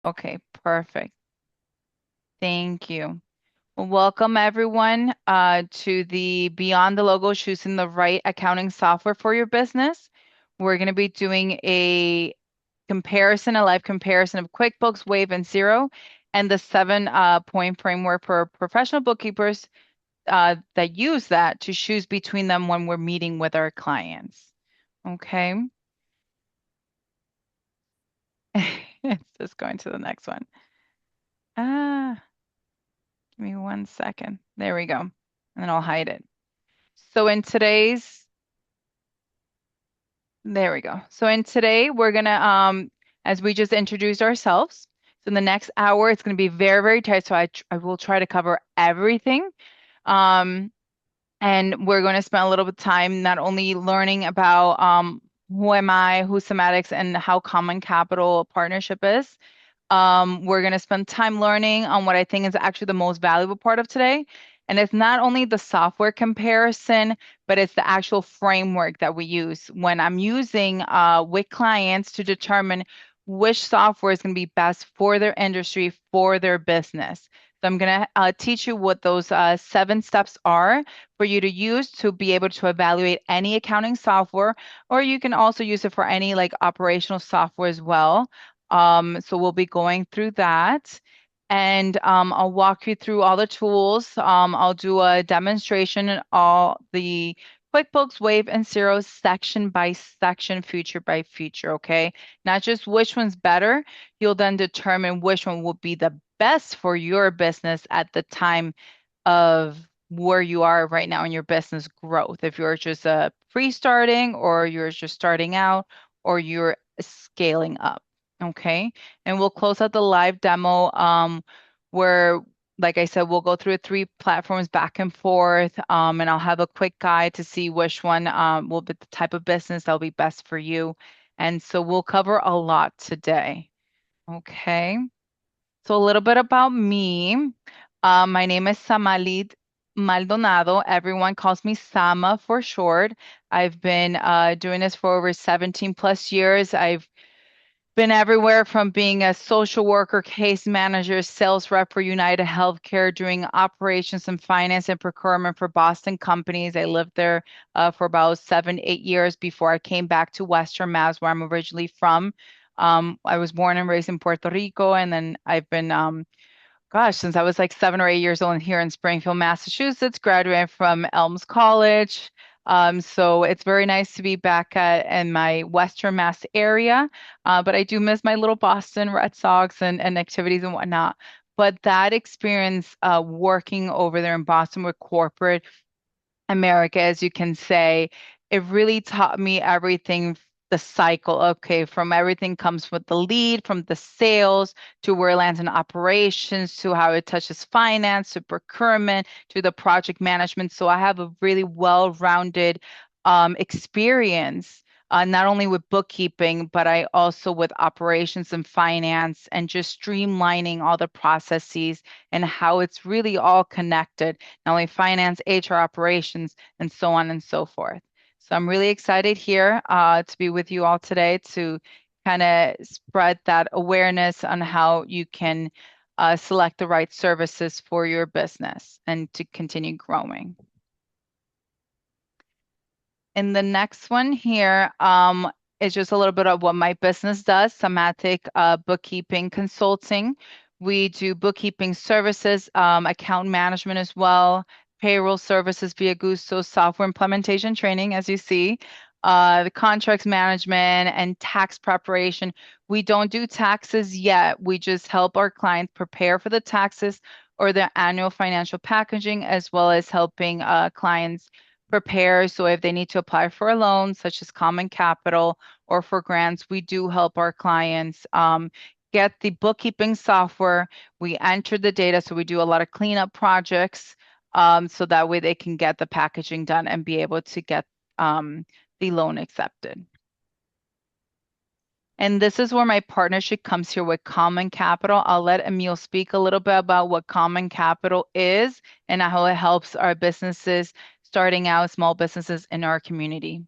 Okay, perfect. Thank you. Well, welcome everyone to the Beyond the Logo Choosing the Right Accounting Software for Your Business. We're going to be doing a live comparison of QuickBooks, Wave, and Xero, and the seven point framework for professional bookkeepers that use that to choose between them when we're meeting with our clients. Okay. It's just going to the next one. Ah, give me 1 second. There we go. And then I'll hide it. So in today's, there we go. So in today, we're gonna, as we just introduced ourselves, so in the next hour, it's gonna be very, very tight. So I will try to cover everything. Um, and we're going to spend a little bit of time not only learning about who am I, who's Somatics, and how Common Capital partnership is. We're going to spend time learning on what I think is actually the most valuable part of today. And it's not only the software comparison, but it's the actual framework that we use when I'm using with clients to determine which software is going to be best for their industry, for their business. So I'm going to teach you what those 7 steps are for you to use to be able to evaluate any accounting software, or you can also use it for any like operational software as well. So we'll be going through that. And I'll walk you through all the tools. I'll do a demonstration in all the QuickBooks, Wave, and Xero section by section, feature by feature, okay? Not just which one's better. You'll then determine which one will be the best for your business at the time of where you are right now in your business growth. If you're just pre-starting or you're just starting out or you're scaling up. Okay. And we'll close out the live demo where, like I said, we'll go through 3 platforms back and forth. And I'll have a quick guide to see which one will be the type of business that'll be best for you. And so we'll cover a lot today. Okay. So a little bit about me. My name is Samalid Maldonado. Everyone calls me Sama for short. I've been doing this for over 17 plus years. I've been everywhere from being a social worker, case manager, sales rep for United Healthcare, doing operations and finance and procurement for Boston companies. I lived there for about 7, 8 years before I came back to Western Mass, where I'm originally from. I was born and raised in Puerto Rico, and then I've been gosh, since I was like 7 or 8 years old here in Springfield, Massachusetts, graduated from Elms College. So it's very nice to be back in my Western Mass area. But I do miss my little Boston Red Sox and activities and whatnot. But that experience working over there in Boston with corporate America, as you can say, it really taught me everything, the cycle. Okay, from everything comes with the lead, from the sales to where it lands in operations, to how it touches finance, to procurement, to the project management. So I have a really well-rounded experience. Not only with bookkeeping, but I also with operations and finance and just streamlining all the processes and how it's really all connected not only finance, HR operations, and so on and so forth. So I'm really excited here to be with you all today to kind of spread that awareness on how you can select the right services for your business and to continue growing. And the next one here is just a little bit of what my business does, Somatic Bookkeeping Consulting. We do bookkeeping services, account management as well, payroll services via Gusto, software implementation training, as you see, the contracts management and tax preparation. We don't do taxes yet. We just help our clients prepare for the taxes or their annual financial packaging, as well as helping clients prepare. So if they need to apply for a loan, such as Common Capital or for grants, we do help our clients get the bookkeeping software. We enter the data, so we do a lot of cleanup projects, so that way they can get the packaging done and be able to get the loan accepted. And this is where my partnership comes here with Common Capital. I'll let Emil speak a little bit about what Common Capital is and how it helps our businesses starting out, small businesses in our community.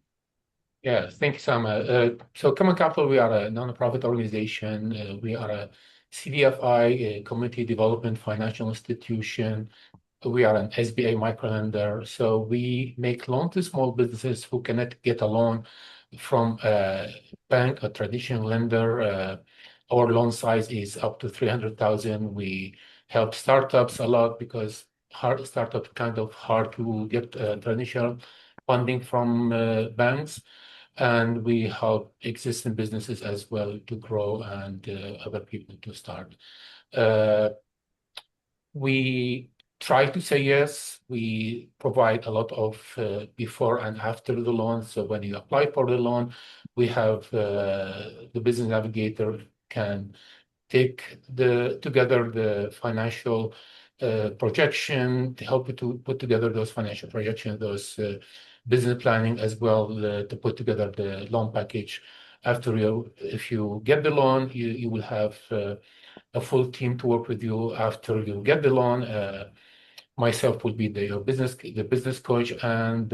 Yeah, thank you, Sam. So Common Capital, we are a non-profit organization. We are a CDFI, a Community Development Financial Institution. We are an SBA microlender, so we make loan to small businesses who cannot get a loan from a bank, a traditional lender. Our loan size is up to 300,000. We help startups a lot because hard startups kind of hard to get traditional funding from banks, and we help existing businesses as well to grow and other people to start. Uh, we try to say yes. We provide a lot of before and after the loan. So when you apply for the loan, we have the business navigator can take together the financial projection to help you to put together those financial projections, those business planning as well to put together the loan package. If you get the loan, you will have a full team to work with you after you get the loan. Myself will be the business coach and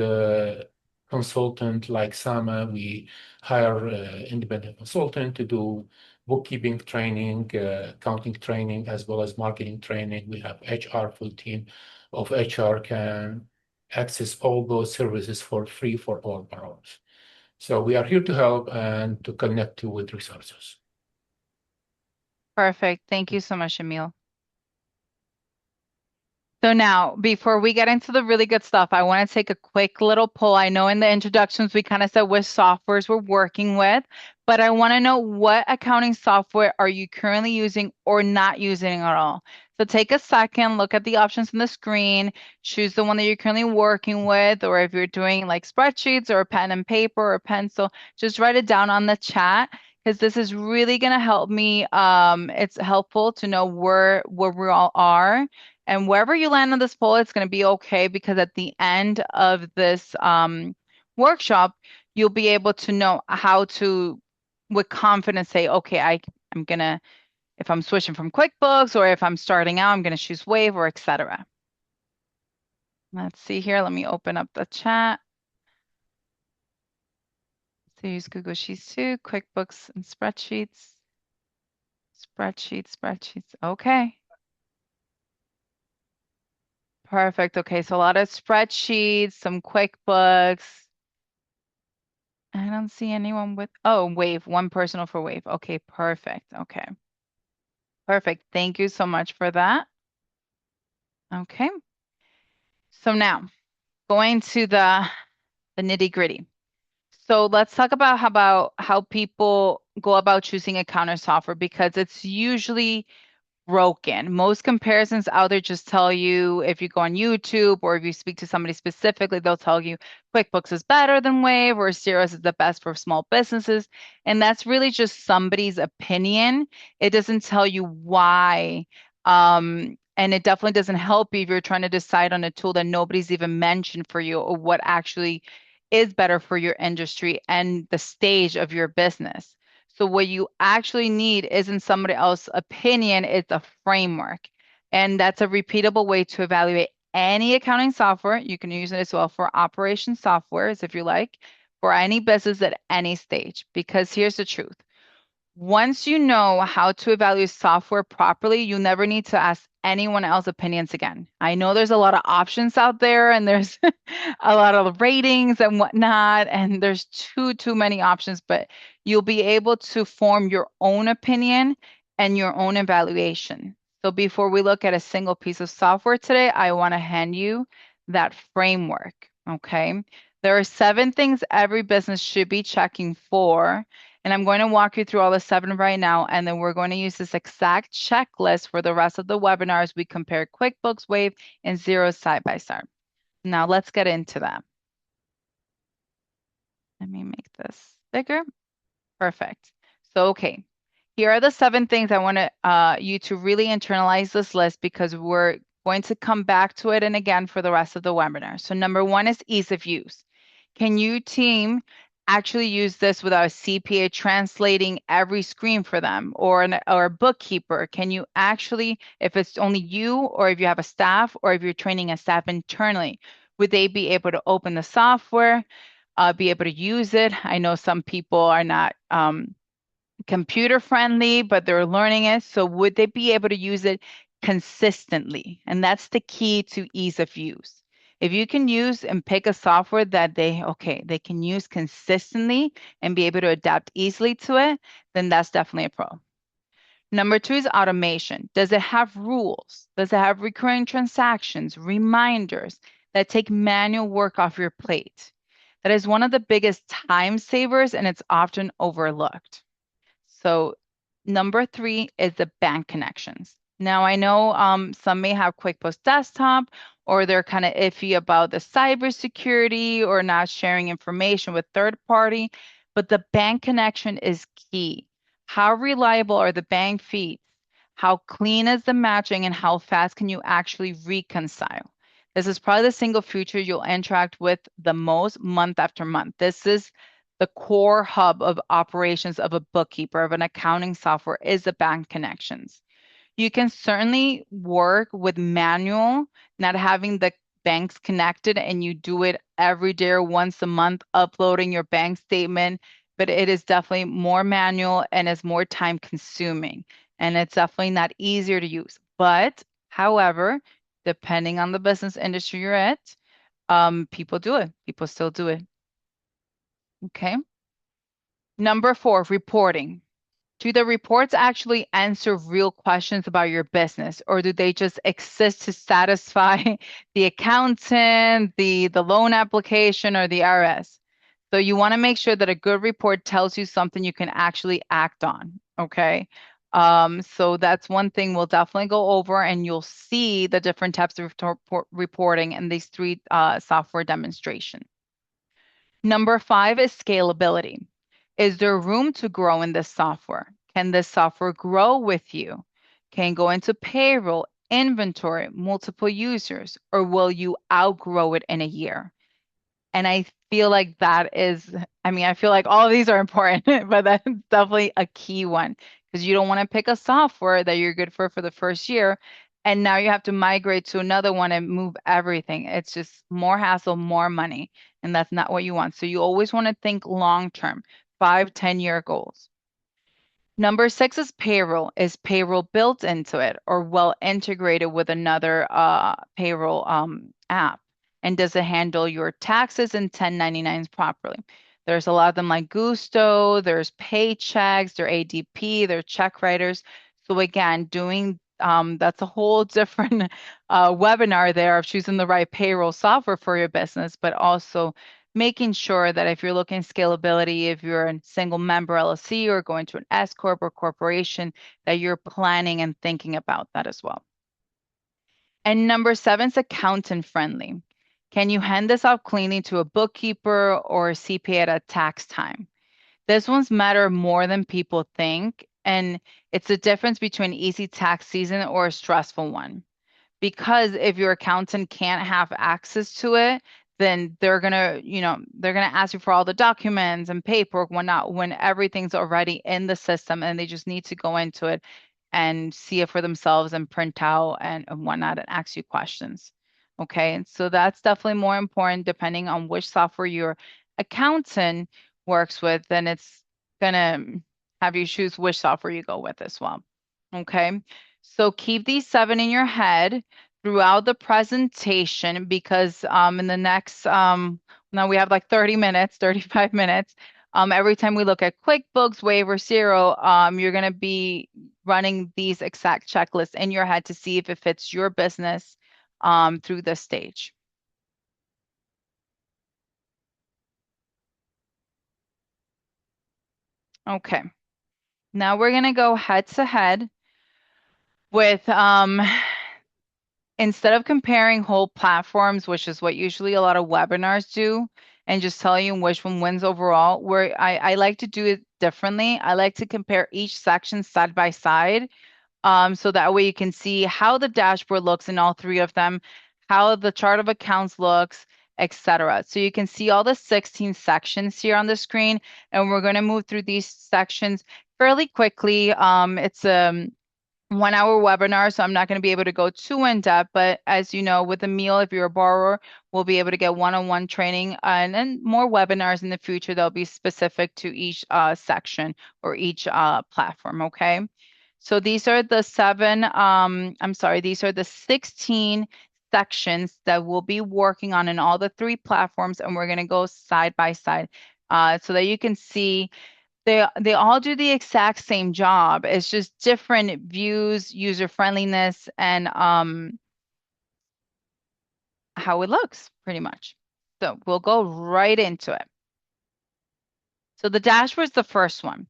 consultant like Sama. We hire independent consultant to do bookkeeping training, accounting training, as well as marketing training. We have HR, full team of HR can access all those services for free for all borrowers. So we are here to help and to connect you with resources. Perfect. Thank you so much, Emil. So now, before we get into the really good stuff, I want to take a quick little poll. I know in the introductions we kind of said which softwares we're working with, but I want to know what accounting software are you currently using or not using at all. So take a second, look at the options on the screen, choose the one that you're currently working with, or if you're doing like spreadsheets or pen and paper or pencil, just write it down on the chat because this is really going to help me. It's helpful to know where we all are, and wherever you land on this poll, it's going to be okay because at the end of this workshop, you'll be able to know how to, with confidence, say, okay, I'm going to, if I'm switching from QuickBooks or if I'm starting out, I'm going to choose Wave or etc. Let's see here. Let me open up the chat. So use Google Sheets too, QuickBooks and spreadsheets. Spreadsheets. Okay. Perfect. Okay, so a lot of spreadsheets, some QuickBooks. I don't see anyone with, oh, Wave, one personal for Wave. Okay, perfect. Okay, perfect. Thank you so much for that. Okay, so now going to the nitty-gritty. So let's talk about how people go about choosing a counter software because it's usually broken. Most comparisons out there just tell you if you go on YouTube or if you speak to somebody specifically, they'll tell you QuickBooks is better than Wave or Xero is the best for small businesses. And that's really just somebody's opinion. It doesn't tell you why. And it definitely doesn't help you if you're trying to decide on a tool that nobody's even mentioned for you or what actually is better for your industry and the stage of your business. So what you actually need isn't somebody else's opinion, it's a framework. And that's a repeatable way to evaluate any accounting software. You can use it as well for operation softwares if you like, for any business at any stage. Because here's the truth. Once you know how to evaluate software properly, you never need to ask anyone else's opinions again. I know there's a lot of options out there and there's a lot of ratings and whatnot, and there's too many options, but you'll be able to form your own opinion and your own evaluation. So before we look at a single piece of software today, I want to hand you that framework, okay? There are 7 things every business should be checking for, and I'm going to walk you through all the 7 right now, and then we're going to use this exact checklist for the rest of the webinar as we compare QuickBooks, Wave, and Xero side by side. Now let's get into that. Let me make this bigger. Perfect. So, okay, here are the 7 things I want you to really internalize this list because we're going to come back to it and again for the rest of the webinar. So number 1 is ease of use. Can you team actually use this without a CPA translating every screen for them or a bookkeeper? Can you actually, if it's only you or if you have a staff or if you're training a staff internally, would they be able to open the software, be able to use it? I know some people are not computer friendly, but they're learning it. So would they be able to use it consistently? And that's the key to ease of use. If you can use and pick a software that they can use consistently and be able to adapt easily to it, then that's definitely a pro. Number two is automation. Does it have rules? Does it have recurring transactions, reminders that take manual work off your plate? That is one of the biggest time savers and it's often overlooked. So number three is the bank connections. Now I know some may have QuickBooks Desktop or they're kind of iffy about the cybersecurity or not sharing information with third party, but the bank connection is key. How reliable are the bank feeds? How clean is the matching and how fast can you actually reconcile? This is probably the single feature you'll interact with the most month after month. This is the core hub of operations of a bookkeeper, of an accounting software, is the bank connections. You can certainly work with manual, not having the banks connected, and you do it every day or once a month, uploading your bank statement. But it is definitely more manual and is more time consuming. And it's definitely not easier to use. But however, depending on the business industry you're at, people do it. People still do it. Okay. Number four, reporting. Do the reports actually answer real questions about your business, or do they just exist to satisfy the accountant, the loan application, or the IRS? So you want to make sure that a good report tells you something you can actually act on. Okay. So that's one thing we'll definitely go over, and you'll see the different types of reporting in these three software demonstrations. Number five is scalability. Is there room to grow in this software? Can this software grow with you? Can go into payroll, inventory, multiple users, or will you outgrow it in a year? And I feel like that is, I mean, I feel like all of these are important, but that's definitely a key one because you don't want to pick a software that you're good for the first year. And now you have to migrate to another one and move everything. It's just more hassle, more money. And that's not what you want. So you always want to think long term, 5, 10 year goals. Number six is payroll. Is payroll built into it or well integrated with another payroll app? And does it handle your taxes and 1099s properly? There's a lot of them like Gusto, there's Paychecks, there's ADP, there's check writers. So again, doing that's a whole different webinar there of choosing the right payroll software for your business, but also making sure that if you're looking at scalability, if you're a single member LLC or going to an S corp or corporation, that you're planning and thinking about that as well. And number seven is accountant friendly. Can you hand this off cleanly to a bookkeeper or a CPA at a tax time? This one's matter more than people think, and it's the difference between easy tax season or a stressful one because if your accountant can't have access to it, then they're gonna ask you for all the documents and paperwork when everything's already in the system and they just need to go into it and see it for themselves and print out and whatnot and ask you questions. Okay, and so that's definitely more important depending on which software your accountant works with, then it's gonna have you choose which software you go with as well. Okay. So keep these seven in your head throughout the presentation because in the next now we have like 30 minutes, 35 minutes. Every time we look at QuickBooks, Wave, or Xero, you're gonna be running these exact checklists in your head to see if it fits your business through this stage. Okay. Now we're gonna go head to head with instead of comparing whole platforms, which is what usually a lot of webinars do, and just tell you which one wins overall, where I like to do it differently. I like to compare each section side by side, so that way you can see how the dashboard looks in all three of them, how the chart of accounts looks, etc. So you can see all the 16 sections here on the screen, and we're going to move through these sections fairly quickly. It's 1 hour webinar, so I'm not going to be able to go too in depth. But as you know, with the meal, if you're a borrower, we'll be able to get one-on-one training and then more webinars in the future that'll be specific to each section or each platform. Okay. So these are the I'm sorry, these are the 16 sections that we'll be working on in all the three platforms, and we're going to go side by side so that you can see they all do the exact same job. It's just different views, user friendliness, and how it looks, pretty much. So we'll go right into it. So the dashboard is the first one.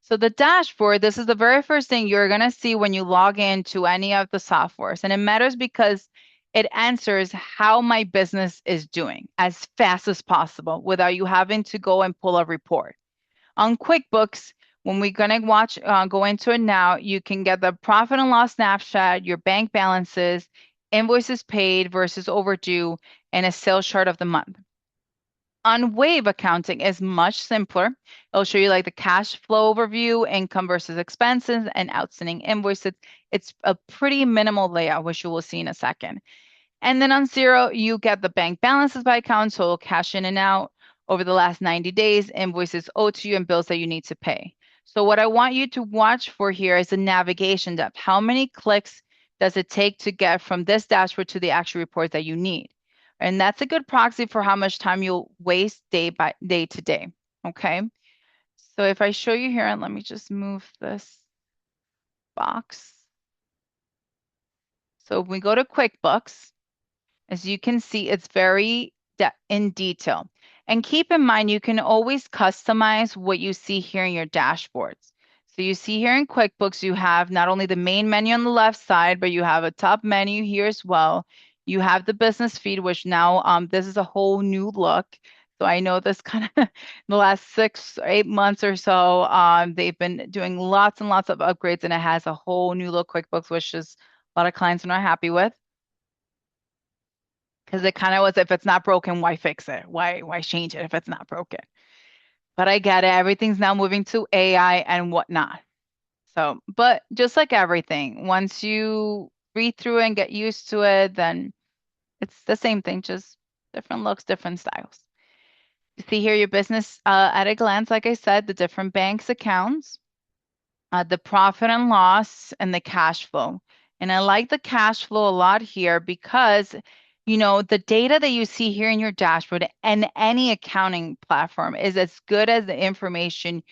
So the dashboard, this is the very first thing you're gonna see when you log into any of the softwares. And it matters because it answers how my business is doing as fast as possible without you having to go and pull a report. On QuickBooks, when we're going to go into it now, you can get the profit and loss snapshot, your bank balances, invoices paid versus overdue, and a sales chart of the month. On Wave accounting is much simpler. It'll show you like the cash flow overview, income versus expenses, and outstanding invoices. It's a pretty minimal layout, which you will see in a second. And then on Xero, you get the bank balances by account, so cash in and out over the last 90 days, invoices owed to you, and bills that you need to pay. So what I want you to watch for here is the navigation depth. How many clicks does it take to get from this dashboard to the actual report that you need? And that's a good proxy for how much time you'll waste day to day. Okay. So if I show you here, and let me just move this box. So if we go to QuickBooks, as you can see, it's very in detail. And keep in mind, you can always customize what you see here in your dashboards. So you see here in QuickBooks, you have not only the main menu on the left side, but you have a top menu here as well. You have the business feed, which now this is a whole new look. So I know this kind of the last 6 or 8 months or so, they've been doing lots and lots of upgrades, and it has a whole new look QuickBooks, which is a lot of clients are not happy with. Because it kind of was, if it's not broken, why fix it? Why change it if it's not broken? But I get it. Everything's now moving to AI and whatnot. So, but just like everything, once you read through and get used to it, then it's the same thing, just different looks, different styles. You see here your business at a glance, like I said, the different banks accounts, the profit and loss, and the cash flow. And I like the cash flow a lot here because, the data that you see here in your dashboard and any accounting platform is as good as the information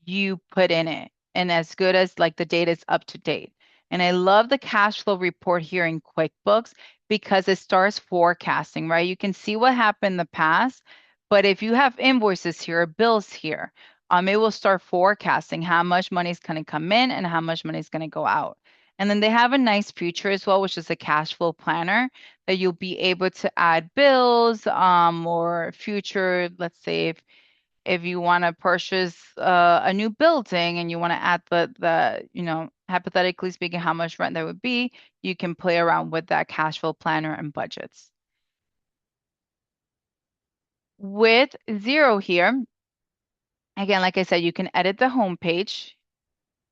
you put in it and as good as like the data is up to date. And I love the cash flow report here in QuickBooks because it starts forecasting, right? You can see what happened in the past, but if you have invoices here, bills here, it will start forecasting how much money is going to come in and how much money is going to go out. And then they have a nice feature as well, which is a cash flow planner that you'll be able to add bills or future, let's say if you want to purchase a new building and you want to add hypothetically speaking, how much rent there would be, you can play around with that cash flow planner and budgets. With Xero here, again, like I said, you can edit the homepage.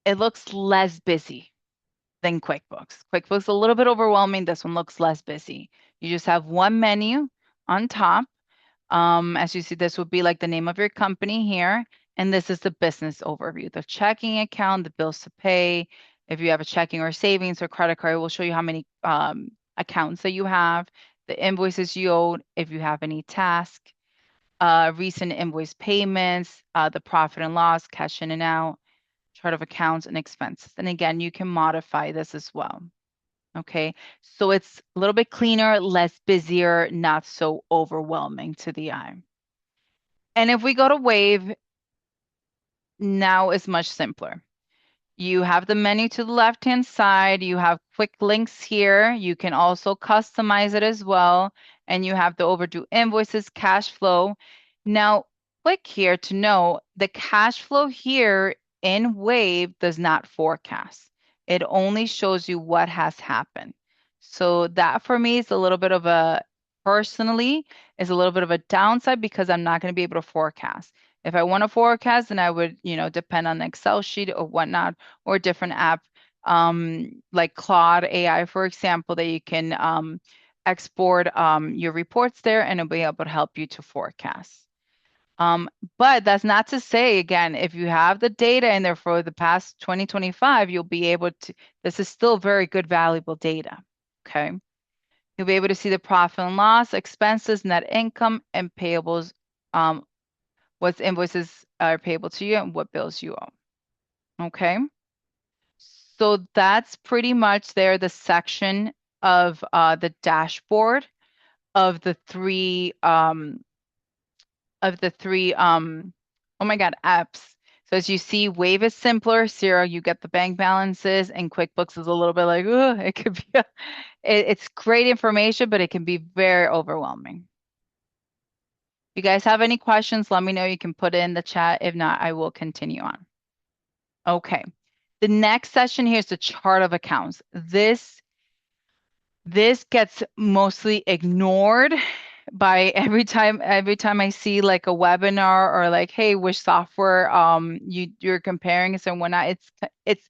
It looks less busy than QuickBooks. QuickBooks is a little bit overwhelming. This one looks less busy. You just have one menu on top. As you see, this would be like the name of your company here. And this is the business overview, the checking account, the bills to pay. If you have a checking or savings or credit card, it will show you how many accounts that you have, the invoices you owe, if you have any task, recent invoice payments, the profit and loss, cash in and out, chart of accounts and expenses. And again, you can modify this as well. Okay, so it's a little bit cleaner, less busier, not so overwhelming to the eye. And if we go to Wave, now it's much simpler. You have the menu to the left-hand side. You have quick links here. You can also customize it as well. And you have the overdue invoices, cash flow. Now, click here to know the cash flow here in Wave does not forecast. It only shows you what has happened. So that for me is a little bit of a, personally, is a little bit of a downside because I'm not going to be able to forecast. If I want to forecast, then I would, depend on the Excel sheet or whatnot or a different app like Claude AI, for example, that you can export your reports there and it'll be able to help you to forecast. Um, but that's not to say, again, if you have the data in there for the past 2025, you'll be able to, this is still very good, valuable data. Okay. You'll be able to see the profit and loss, expenses, net income, and payables, um, what invoices are payable to you and what bills you owe. Okay. So that's pretty much there, the section of the dashboard of the three oh my God, apps. So as you see, Wave is simpler, Xero, you get the bank balances, and QuickBooks is a little bit like, oh, it could be it's great information, but it can be very overwhelming. If you guys have any questions, let me know. You can put it in the chat. If not, I will continue on. Okay. The next session here is the chart of accounts. This gets mostly ignored by every time I see like a webinar or like, hey, which software you're comparing and whatnot. It's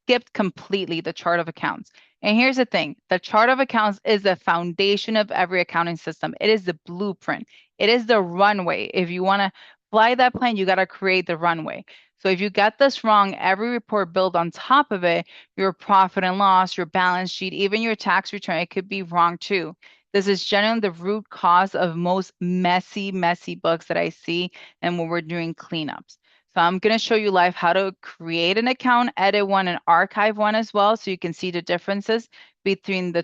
skipped completely the chart of accounts. And here's the thing, the chart of accounts is the foundation of every accounting system. It is the blueprint. It is the runway. If you want to fly that plane, you got to create the runway. So if you get this wrong, every report built on top of it, your profit and loss, your balance sheet, even your tax return, it could be wrong too. This is generally the root cause of most messy, messy books that I see and when we're doing cleanups. So I'm going to show you live how to create an account, edit one, and archive one as well, so you can see the differences between the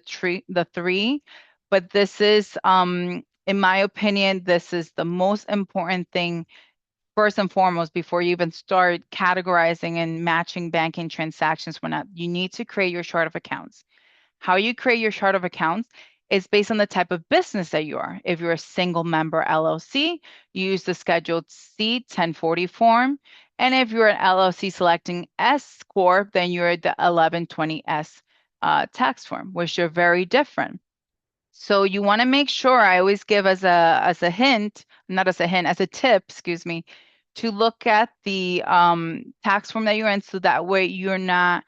three. But this is, in my opinion, this is the most important thing first and foremost before you even start categorizing and matching banking transactions. When not, you need to create your chart of accounts. How you create your chart of accounts is based on the type of business that you are. If you're a single member LLC, you use the Scheduled C 1040 form. And if you're an LLC selecting S Corp, then you're the 1120S tax form, which are very different. So you want to make sure, I always give as a hint, not as a hint, as a tip, excuse me, to look at the tax form that you're in so that way you're not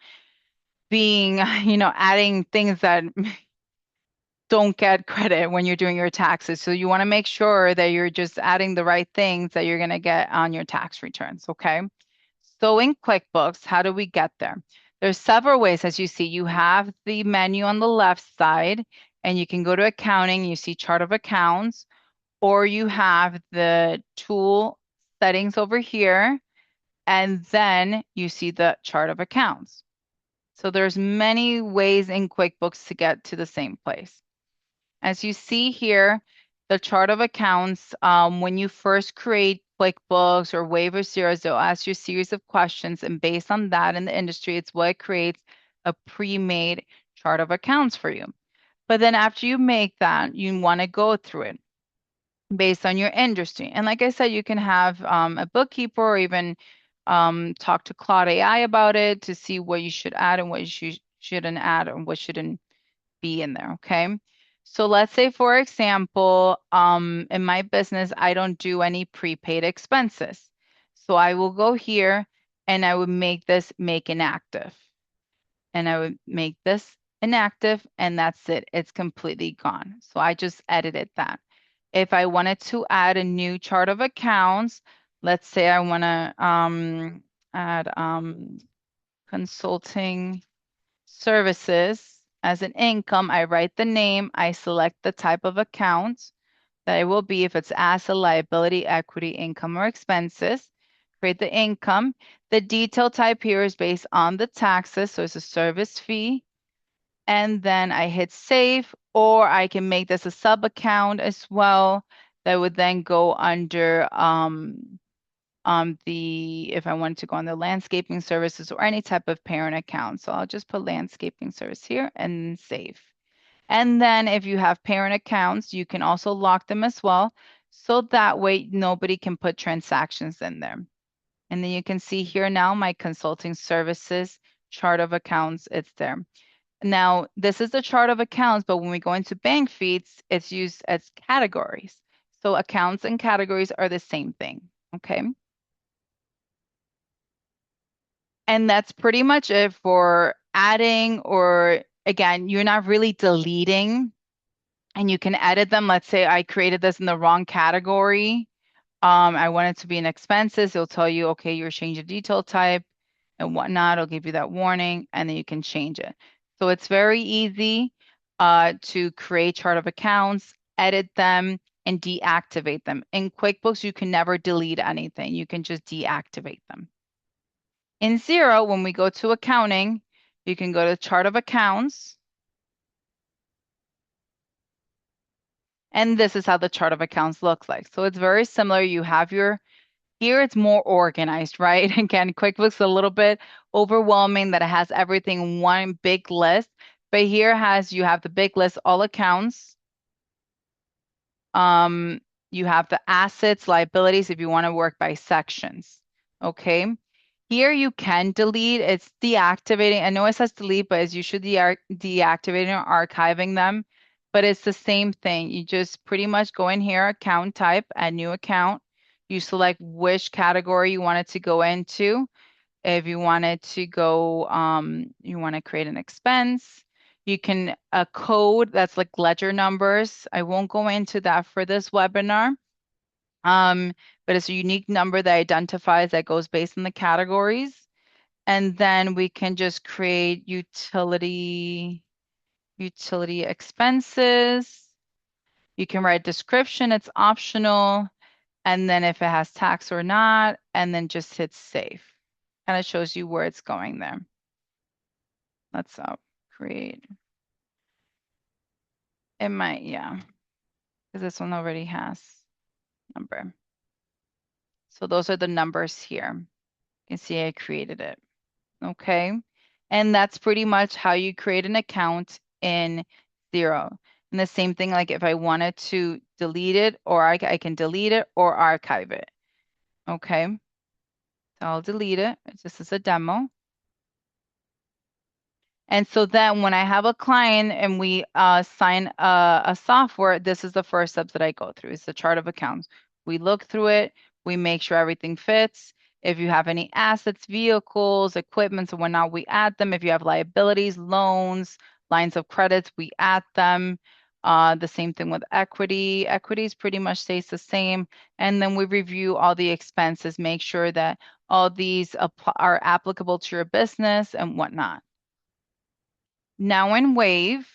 being, adding things that don't get credit when you're doing your taxes. So you want to make sure that you're just adding the right things that you're going to get on your tax returns, okay? So in QuickBooks, how do we get there? There's several ways. As you see, you have the menu on the left side, and you can go to accounting, you see chart of accounts, or you have the tool settings over here, and then you see the chart of accounts. So there's many ways in QuickBooks to get to the same place. As you see here, the chart of accounts, when you first create QuickBooks or Waiver Zeros, they'll ask you a series of questions, and based on that in the industry, it's what creates a pre-made chart of accounts for you. But then after you make that, you want to go through it based on your industry. And like I said, you can have a bookkeeper or even talk to Claude AI about it to see what you should add and what you shouldn't add and what shouldn't be in there, okay? So let's say, for example, in my business, I don't do any prepaid expenses. So I will go here and I would make this make inactive. And I would make this inactive and that's it. It's completely gone. So I just edited that. If I wanted to add a new chart of accounts, let's say I want to add consulting services as an income, I write the name, I select the type of account that it will be if it's asset, liability, equity, income, or expenses. Create the income. The detail type here is based on the taxes, so it's a service fee. And then I hit save, or I can make this a sub account as well. That would then go under if I wanted to go on the landscaping services or any type of parent account. So I'll just put landscaping service here and save. And then if you have parent accounts, you can also lock them as well. So that way nobody can put transactions in there. And then you can see here now my consulting services chart of accounts, it's there. Now, this is the chart of accounts, but when we go into bank feeds, it's used as categories. So accounts and categories are the same thing, okay? And that's pretty much it for adding, or again, you're not really deleting, and you can edit them. Let's say I created this in the wrong category. I want it to be in expenses. It'll tell you, okay, you're changing detail type and whatnot. It'll give you that warning, and then you can change it. So it's very easy to create chart of accounts, edit them, and deactivate them. In QuickBooks, you can never delete anything. You can just deactivate them. In Xero, when we go to accounting, you can go to chart of accounts, and this is how the chart of accounts looks like. So it's very similar. You have your Here it's more organized, right? Again, QuickBooks is a little bit overwhelming that it has everything in one big list, but here has you have the big list, all accounts. Um, you have the assets, liabilities if you want to work by sections. Okay. Here you can delete. It's deactivating. I know it says delete, but it's usually deactivating or archiving them. But it's the same thing. You just pretty much go in here, account type, add new account. You select which category you want it to go into. If you wanted to go, you want to create an expense, you can a code that's like ledger numbers. I won't go into that for this webinar, um, but it's a unique number that identifies that goes based on the categories. And then we can just create utility expenses. You can write description, it's optional. And then if it has tax or not, and then just hit save. Kind of shows you where it's going there. Let's create. It might, yeah, because this one already has number. So those are the numbers here. You can see I created it. Okay. And that's pretty much how you create an account in Xero. And the same thing, like if I wanted to delete it, or I can delete it or archive it. Okay. So I'll delete it. This is a demo. And so then when I have a client and we sign a software, this is the first steps that I go through. It's the chart of accounts. We look through it. We make sure everything fits. If you have any assets, vehicles, equipment, and whatnot, we add them. If you have liabilities, loans, lines of credits, we add them. The same thing with equity. Equities pretty much stays the same. And then we review all the expenses, make sure that all these are applicable to your business and whatnot. Now in Wave,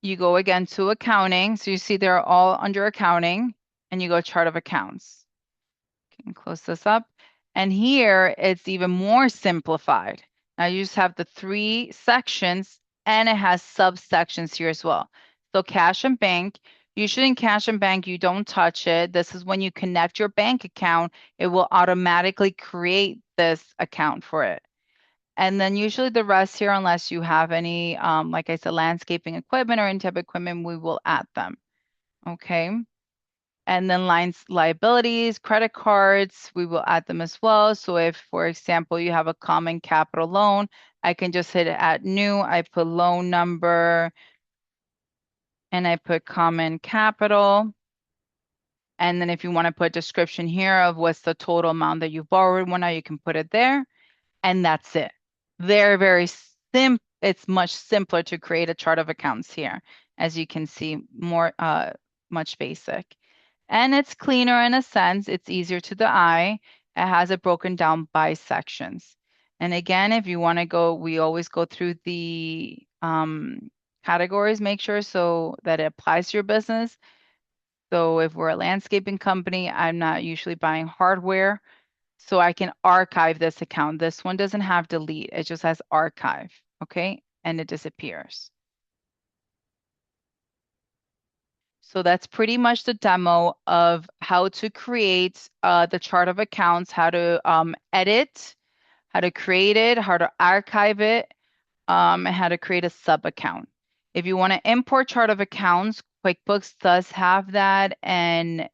you go again to accounting. So you see they're all under accounting, and you go chart of accounts. Can close this up. And here it's even more simplified. Now you just have the three sections, and it has subsections here as well. So cash and bank, usually in cash and bank, you don't touch it. This is when you connect your bank account, it will automatically create this account for it. And then usually the rest here, unless you have any, like I said, landscaping equipment or any type of equipment, we will add them. Okay. And then lines, liabilities, credit cards, we will add them as well. So if, for example, you have a common capital loan, I can just hit add new. I put loan number and I put common capital. And then if you want to put description here of what's the total amount that you borrowed, now you can put it there. And that's it. Very simple. It's much simpler to create a chart of accounts here. As you can see, more much basic. And it's cleaner in a sense. It's easier to the eye. It has it broken down by sections. And again, if you want to go, we always go through the categories, make sure so that it applies to your business. So if we're a landscaping company, I'm not usually buying hardware. So I can archive this account. This one doesn't have delete. It just has archive, okay? And it disappears. So that's pretty much the demo of how to create the chart of accounts, how to edit, how to create it, how to archive it, and how to create a sub account. If you want to import chart of accounts, QuickBooks does have that and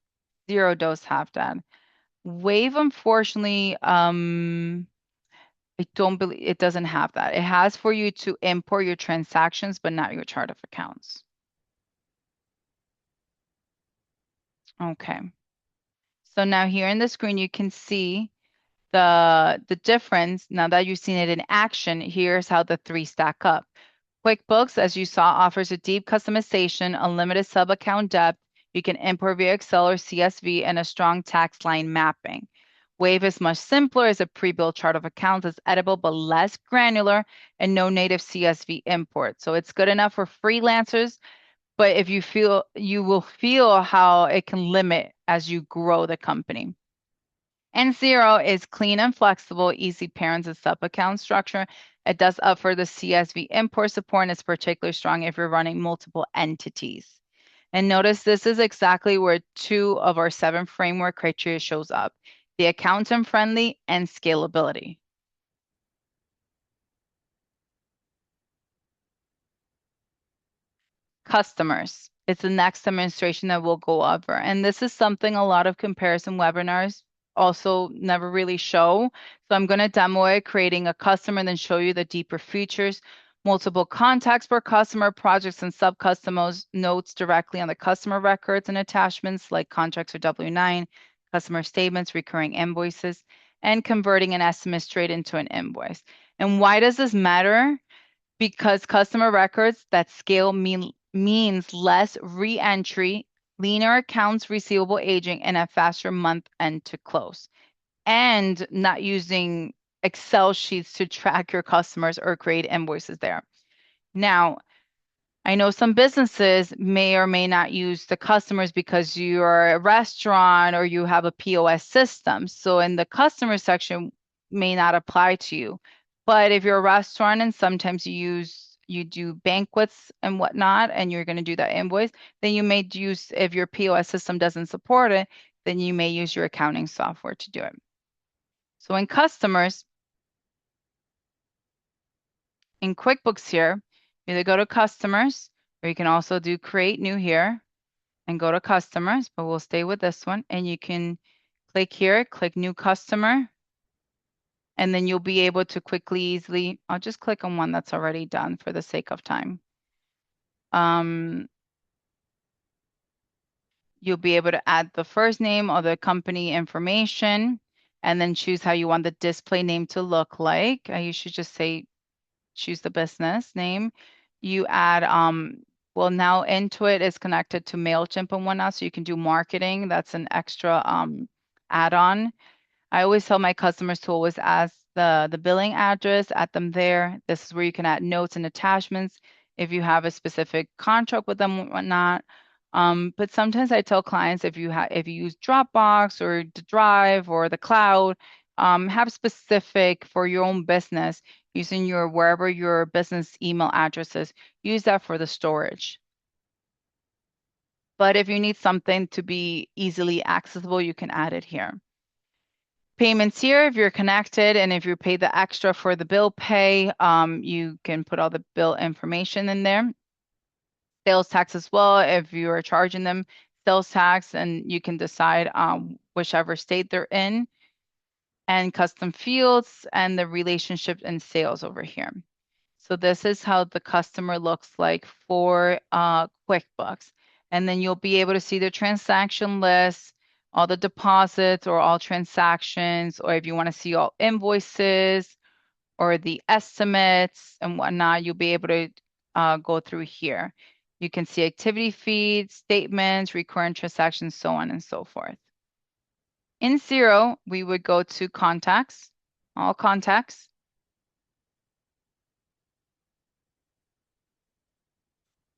Xero does have that. Wave, unfortunately, I don't believe it doesn't have that. It has for you to import your transactions, but not your chart of accounts. Okay. So now here in the screen, you can see the difference, now that you've seen it in action, here's how the three stack up. QuickBooks, as you saw, offers a deep customization, unlimited sub-account depth. You can import via Excel or CSV, and a strong tax line mapping. Wave is much simpler, is a pre-built chart of accounts, it's editable but less granular, and no native CSV import. So it's good enough for freelancers, but if you feel, you will feel how it can limit as you grow the company. And Xero is clean and flexible, easy parents and sub-account structure. It does offer the CSV import support, and it's particularly strong if you're running multiple entities. And notice this is exactly where two of our seven framework criteria shows up: the accountant friendly and scalability. Customers. It's the next demonstration that we'll go over. And this is something a lot of comparison webinars also never really show. So I'm going to demo it, creating a customer, and then show you the deeper features, multiple contacts per customer, projects and sub-customers, notes directly on the customer records and attachments like contracts or W-9, customer statements, recurring invoices, and converting an estimate straight into an invoice. And why does this matter? Because customer records that scale means less re-entry, leaner accounts receivable aging, and a faster month end to close. And not using Excel sheets to track your customers or create invoices there. Now, I know some businesses may or may not use the customers because you're a restaurant or you have a POS system. So in the customer section may not apply to you. But if you're a restaurant and sometimes you do banquets and whatnot, and you're going to do that invoice, then you may use, if your POS system doesn't support it, then you may use your accounting software to do it. So in customers, in QuickBooks here, you either go to customers, or you can also do create new here and go to customers, but we'll stay with this one. And you can click here, click new customer, and then you'll be able to quickly, easily, I'll just click on one that's already done for the sake of time. Um, you'll be able to add the first name or the company information, and then choose how you want the display name to look like. You should just say, choose the business name. You add, well, now Intuit is connected to MailChimp and whatnot, so you can do marketing. That's an extra add-on. I always tell my customers to always ask the billing address, add them there. This is where you can add notes and attachments if you have a specific contract with them, whatnot. But sometimes I tell clients, if you use Dropbox or the Drive or the cloud, have specific for your own business using your wherever your business email addresses, use that for the storage. But if you need something to be easily accessible, you can add it here. Payments here, if you're connected and if you pay the extra for the bill pay, you can put all the bill information in there. Sales tax as well, if you are charging them sales tax, and you can decide whichever state they're in, and custom fields and the relationship and sales over here. So this is how the customer looks like for QuickBooks. And then you'll be able to see the transaction list, all the deposits or all transactions, or if you want to see all invoices or the estimates and whatnot, you'll be able to go through here. You can see activity feeds, statements, recurrent transactions, so on and so forth. In Xero, we would go to contacts, all contacts.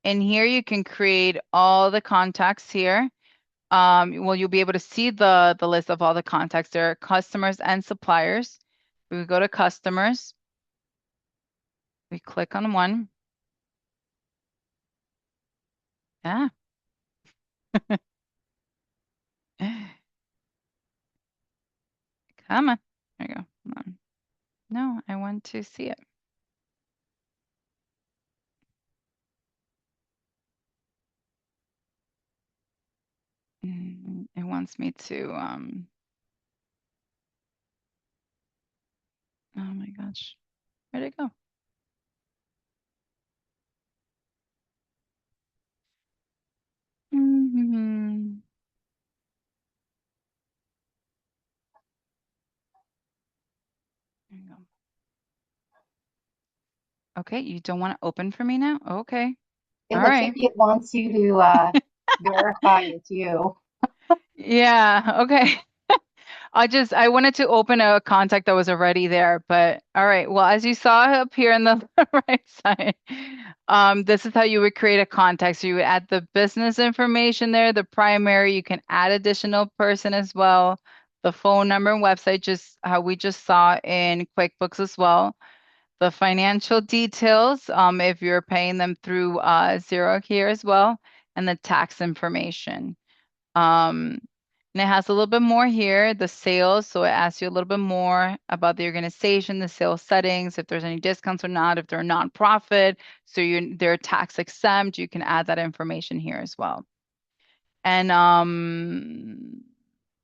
And here you can create all the contacts here. Well, you'll be able to see the list of all the contacts. There are customers and suppliers. We go to customers. We click on one. Yeah. Come on. There you go. Come on. No, I want to see it. It wants me to, oh my gosh, where'd it go? There you go. Okay, you don't want to open for me now? Okay. It All looks like right. it wants you to verify it's you. Yeah, okay. I wanted to open a contact that was already there, but all right. Well, as you saw up here on the right side, this is how you would create a contact. So you would add the business information there, the primary. You can add additional person as well, the phone number and website, just how we just saw in QuickBooks as well. The financial details, if you're paying them through Xero here as well, and the tax information. Um, and it has a little bit more here, the sales. So it asks you a little bit more about the organization, the sales settings, if there's any discounts or not, if they're a nonprofit, so they're tax exempt, you can add that information here as well. And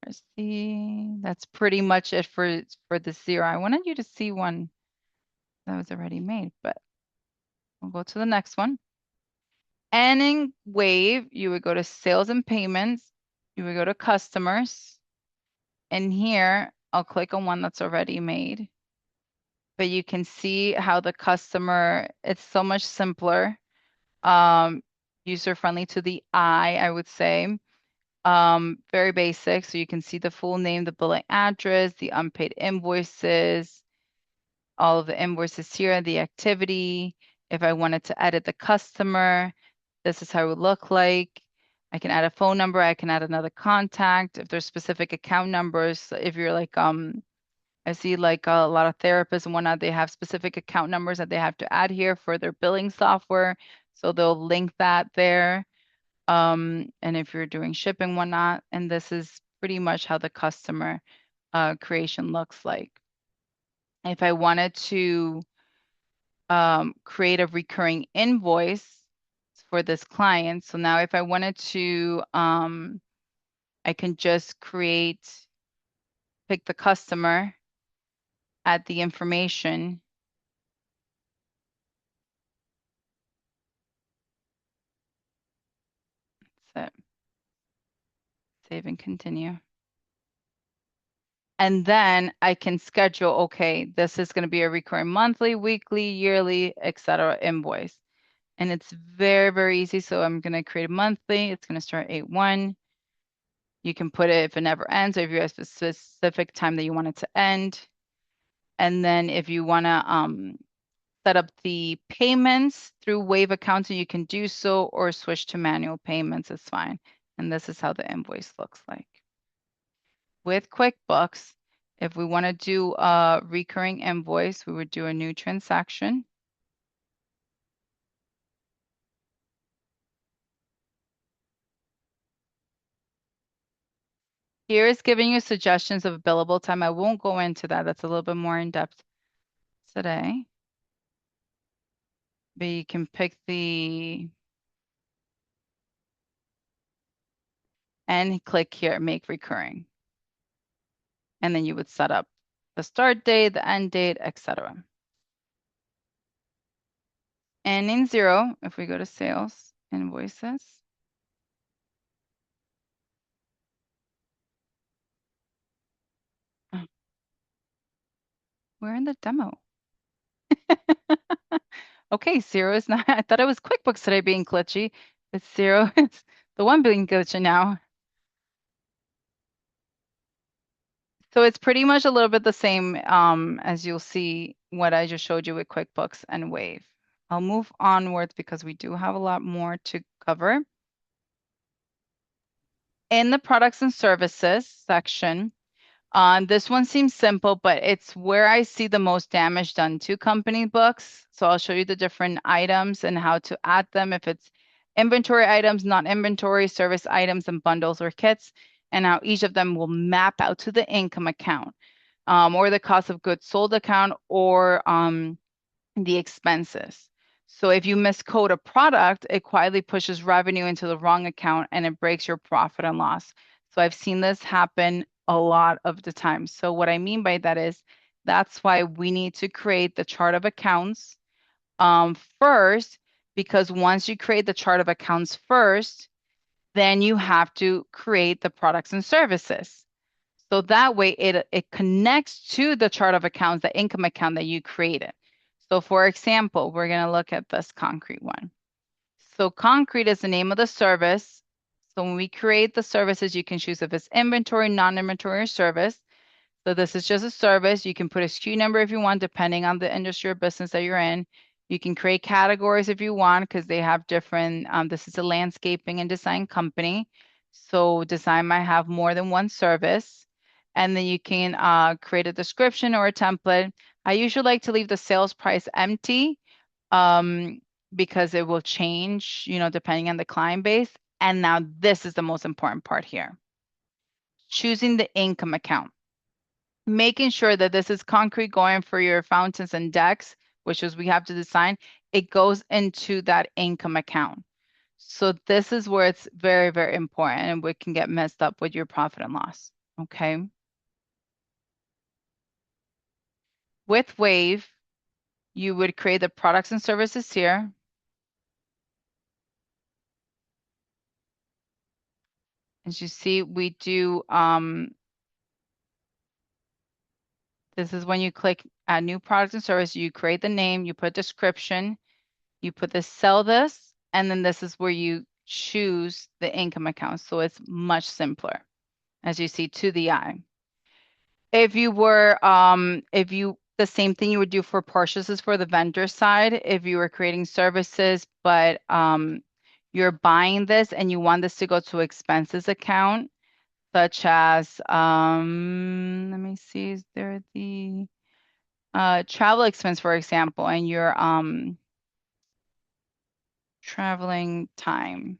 let's see, that's pretty much it for the Xero. I wanted you to see one that was already made, but we'll go to the next one. And in Wave, you would go to sales and payments, you would go to customers. And here, I'll click on one that's already made. But you can see how the customer, it's so much simpler, um, user-friendly to the eye, I would say. Very basic. So you can see the full name, the billing address, the unpaid invoices, all of the invoices here, the activity. If I wanted to edit the customer, this is how it would look like. I can add a phone number. I can add another contact. If there's specific account numbers, if you're like, I see like a lot of therapists and whatnot, they have specific account numbers that they have to add here for their billing software. So they'll link that there. And if you're doing shipping, whatnot, and this is pretty much how the customer creation looks like. If I wanted to create a recurring invoice for this client, so now if I wanted to, I can just pick the customer, add the information. That's it. Save and continue. And then I can schedule, okay, this is going to be a recurring monthly, weekly, yearly, etc. invoice. And it's very, very easy. So I'm going to create a monthly. It's going to start 8/1. You can put it if it never ends, or if you have a specific time that you want it to end. And then if you want to set up the payments through Wave accounting, you can do so, or switch to manual payments, it's fine. And this is how the invoice looks like. With QuickBooks, if we want to do a recurring invoice, we would do a new transaction. Here is giving you suggestions of billable time. I won't go into that. That's a little bit more in depth today. But you can pick and click here, make recurring. And then you would set up the start date, the end date, etc. And in Xero, if we go to sales, invoices, oh, we're in the demo. Okay, Xero is not, I thought it was QuickBooks today being glitchy. It's Xero, it's the one being glitchy now. So it's pretty much a little bit the same as you'll see what I just showed you with QuickBooks and Wave. I'll move onwards because we do have a lot more to cover. In the products and services section, this one seems simple, but it's where I see the most damage done to company books. So I'll show you the different items and how to add them if it's inventory items, non-inventory, service items, and bundles or kits, and how each of them will map out to the income account, or the cost of goods sold account, or the expenses. So if you miscode a product, it quietly pushes revenue into the wrong account and it breaks your profit and loss. So I've seen this happen a lot of the time. So what I mean by that is that's why we need to create the chart of accounts first, because once you create the chart of accounts first, then you have to create the products and services. So that way it connects to the chart of accounts, the income account that you created. So for example, we're going to look at this concrete one. So concrete is the name of the service. So when we create the services, you can choose if it's inventory, non-inventory, or service. So this is just a service. You can put a SKU number if you want, depending on the industry or business that you're in. You can create categories if you want, because they have different, this is a landscaping and design company. So design might have more than one service. And then you can create a description or a template. I usually like to leave the sales price empty um, because it will change, depending on the client base. And now this is the most important part here. Choosing the income account, making sure that this is concrete going for your fountains and decks, which is we have to design, it goes into that income account. So this is where it's very, very important and we can get messed up with your profit and loss. Okay. With Wave, you would create the products and services here. As you see, we do, this is when you click add new products and service, you create the name, you put description, you put the sell this, and then this is where you choose the income account. So it's much simpler, as you see to the eye. The same thing you would do for purchases for the vendor side, if you were creating services, but you're buying this and you want this to go to expenses account, such as, let me see, is there the travel expense, for example, and your traveling time.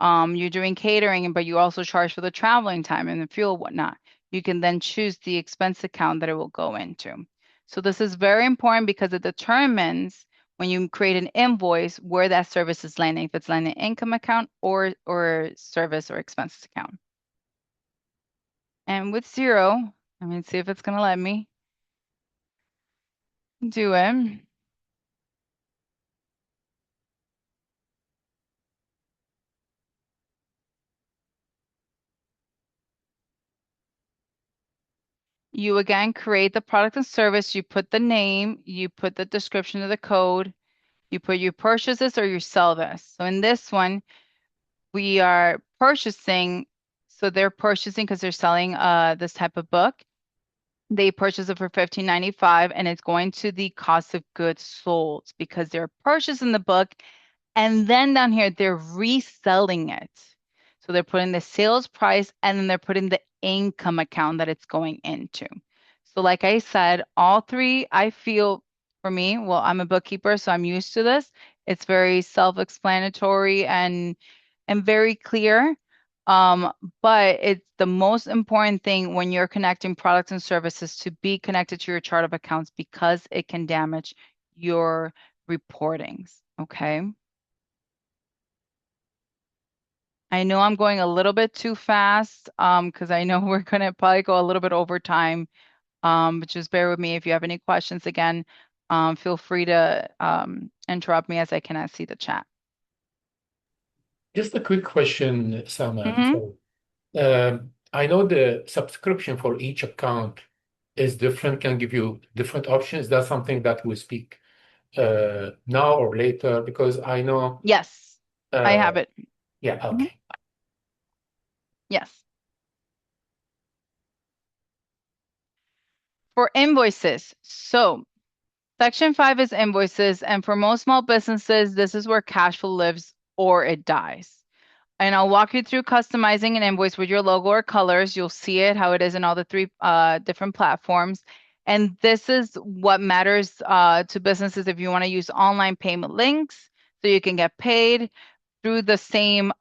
You're doing catering, but you also charge for the traveling time and the fuel, whatnot. You can then choose the expense account that it will go into. So this is very important because it determines when you create an invoice where that service is landing, if it's landing income account or service or expenses account. And with Xero, let me see if it's gonna let me do it. You again create the product and service, you put the name, you put the description of the code, you put your purchase this or you sell this. So in this one, we are purchasing, so they're purchasing because they're selling this type of book. They purchase it for $15.95 and it's going to the cost of goods sold because they're purchasing the book and then down here, they're reselling it. So they're putting the sales price and then they're putting the income account that it's going into. So like I said, all three, I feel for me, well, I'm a bookkeeper, so I'm used to this. It's very self-explanatory and very clear. Um, but it's the most important thing when you're connecting products and services to be connected to your chart of accounts because it can damage your reportings. Okay. I know I'm going a little bit too fast, because I know we're gonna probably go a little bit over time. But just bear with me if you have any questions again. Feel free to interrupt me as I cannot see the chat. Just a quick question, Sama. Hmm. So, I know the subscription for each account is different, can give you different options. That's something that we speak now or later because I know, Yes, I uh, have it. yeah, Hmm. okay. Yes. For invoices, so Section 5 is invoices, and for most small businesses, this is where cash flow lives or it dies. And I'll walk you through customizing an invoice with your logo or colors. You'll see it, how it is in all the three different platforms. And this is what matters to businesses if you want to use online payment links so you can get paid through the same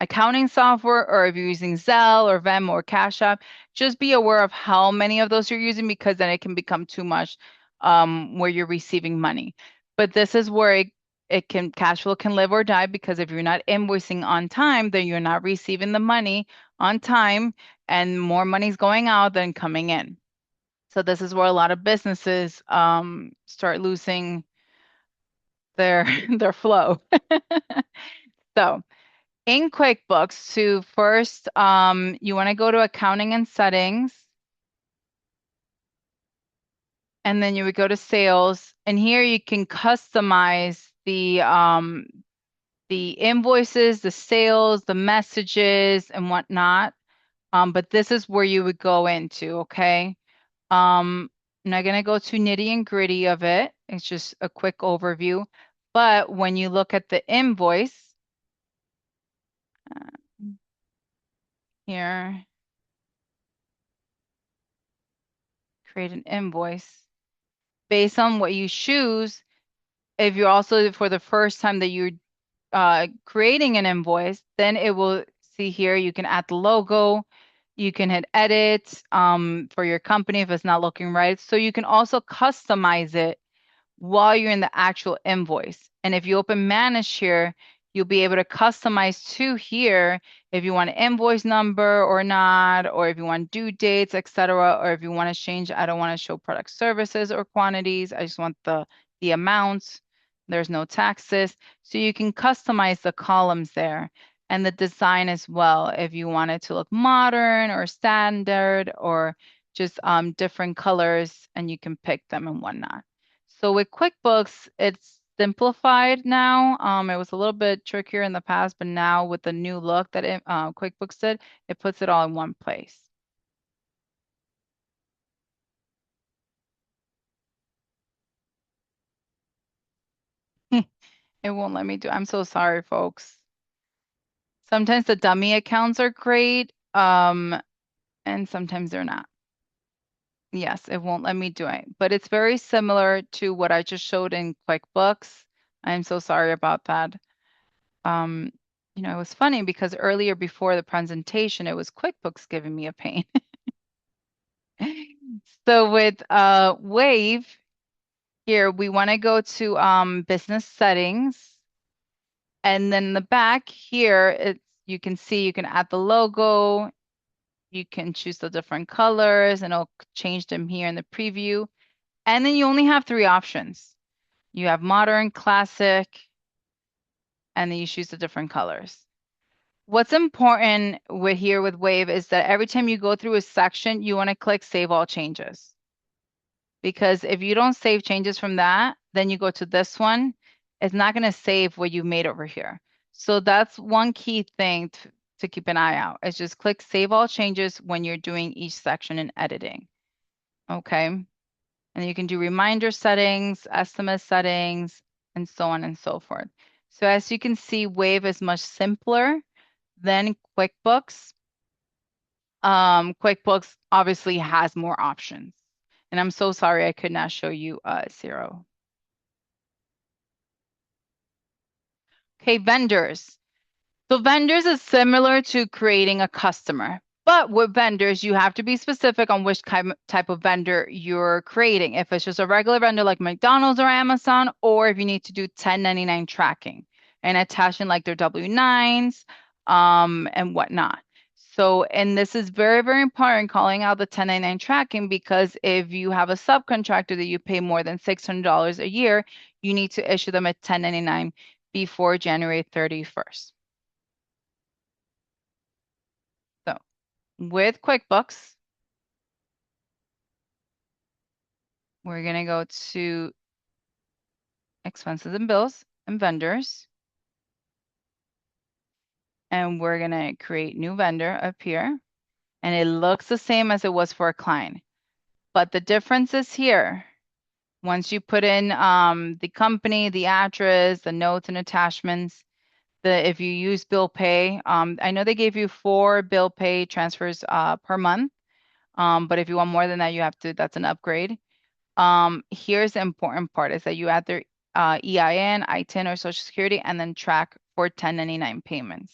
accounting software, or if you're using Zelle or Venmo or Cash App, just be aware of how many of those you're using because then it can become too much where you're receiving money. But this is where it can cash flow can live or die because if you're not invoicing on time, then you're not receiving the money on time and more money's going out than coming in. So this is where a lot of businesses start losing their their flow. So In QuickBooks, to first, you want to go to accounting and settings, and then you would go to sales, and here you can customize the invoices, the sales, the messages, and whatnot. But this is where you would go into, okay? I'm not gonna go too nitty and gritty of it. It's just a quick overview. But when you look at the invoice here, create an invoice based on what you choose. If you're also for the first time that you're creating an invoice, then it will see here you can add the logo, you can hit edit for your company if it's not looking right. So you can also customize it while you're in the actual invoice. And if you open manage here, you'll be able to customize to here if you want an invoice number or not, or if you want due dates, etc., or if you want to change, I don't want to show product services or quantities. I just want the amounts. There's no taxes. So you can customize the columns there and the design as well if you want it to look modern or standard or just different colors and you can pick them and whatnot. So with QuickBooks, it's simplified now. It was a little bit trickier in the past, but now with the new look that QuickBooks did, it puts it all in one place. It won't let me do. I'm so sorry, folks. Sometimes the dummy accounts are great, and sometimes they're not. Yes, it won't let me do it, but it's very similar to what I just showed in QuickBooks. I'm so sorry about that. Um, it was funny because earlier before the presentation, it was QuickBooks giving me a pain. So with Wave here, we want to go to business settings, and then in the back here, you can see you can add the logo, you can choose the different colors, and it'll change them here in the preview. And then you only have three options. You have modern, classic, and then you choose the different colors. What's important with here with Wave is that every time you go through a section, you want to click Save All Changes. Because if you don't save changes from that, then you go to this one, it's not going to save what you made over here. So that's one key thing to keep an eye out. Is just click Save All Changes when you're doing each section in editing. Okay. And you can do reminder settings, estimate settings, and so on and so forth. So as you can see, Wave is much simpler than QuickBooks. QuickBooks obviously has more options. And I'm so sorry I could not show you Xero. Okay, vendors. So vendors is similar to creating a customer. But with vendors, you have to be specific on which type of vendor you're creating. If it's just a regular vendor like McDonald's or Amazon, or if you need to do 1099 tracking and attaching like their W-9s and whatnot. So, and this is very, very important calling out the 1099 tracking because if you have a subcontractor that you pay more than $600 a year, you need to issue them a 1099 before January 31st. So with QuickBooks, we're going to go to expenses and bills and vendors. And we're going to create new vendor up here. And it looks the same as it was for a client. But the difference is here. Once you put in the company, the address, the notes and attachments, if you use bill pay, I know they gave you 4 bill pay transfers per month. But if you want more than that, you have to, that's an upgrade. Here's the important part is that you add their EIN, ITIN, or Social Security, and then track for 1099 payments.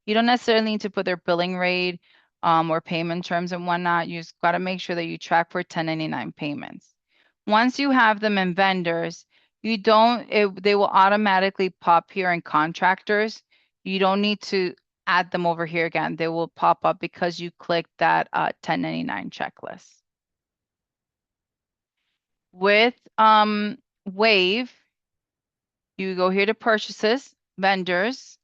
You don't necessarily need to put their billing rate or payment terms and whatnot. You just got to make sure that you track for 1099 payments. Once you have them in vendors, they will automatically pop here in contractors. You don't need to add them over here again. They will pop up because you clicked that 1099 checklist. With Wave, you go here to purchases, vendors,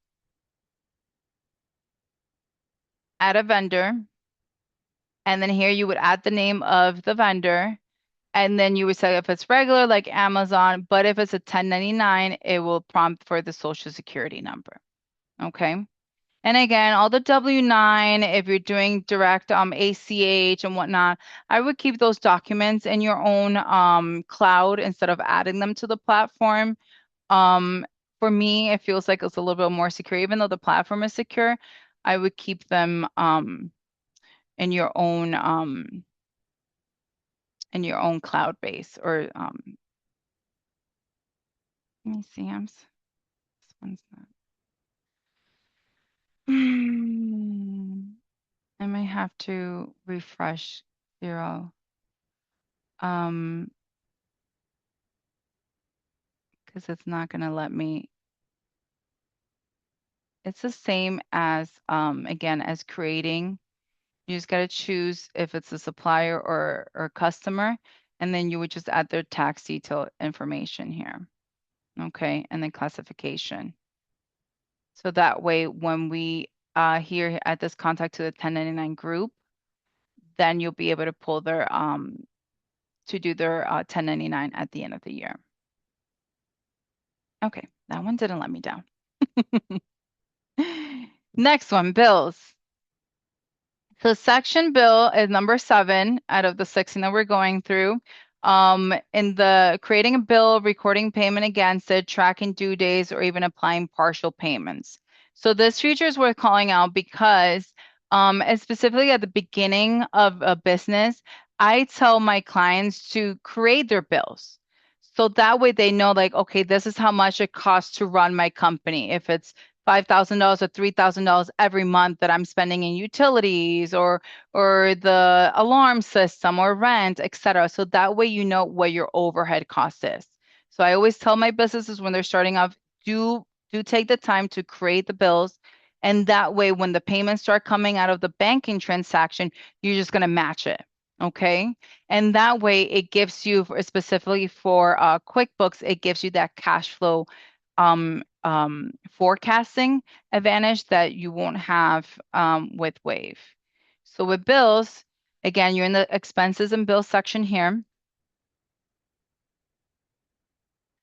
add a vendor, and then here you would add the name of the vendor, and then you would say if it's regular like Amazon, but if it's a 1099, it will prompt for the social security number. Okay. And again, all the W-9, if you're doing direct ACH and whatnot, I would keep those documents in your own cloud instead of adding them to the platform. Um, for me, it feels like it's a little bit more secure, even though the platform is secure. I would keep them in your own cloud base or let me see. This one's not. I might have to refresh Xero. Because it's not gonna let me. It's the same as again as creating. You just gotta choose if it's a supplier or customer, and then you would just add their tax detail information here. Okay, and then classification. So that way when we here at this contact to the 1099 group, then you'll be able to pull their to do their 1099 at the end of the year. Okay, that one didn't let me down. Next one, bills. So section bill is number 7 out of the 16 that we're going through. In the creating a bill, recording payment against it, tracking due days, or even applying partial payments. So this feature is worth calling out because and specifically at the beginning of a business, I tell my clients to create their bills. So that way they know like, okay, this is how much it costs to run my company. If it's $5,000 or $3,000 every month that I'm spending in utilities or the alarm system or rent, etc. So that way you know what your overhead cost is. So I always tell my businesses when they're starting off, do take the time to create the bills. And that way when the payments start coming out of the banking transaction, you're just going to match it. Okay. And that way it gives you specifically for QuickBooks, it gives you that cash flow forecasting advantage that you won't have with Wave. So with bills, again, you're in the expenses and bills section here.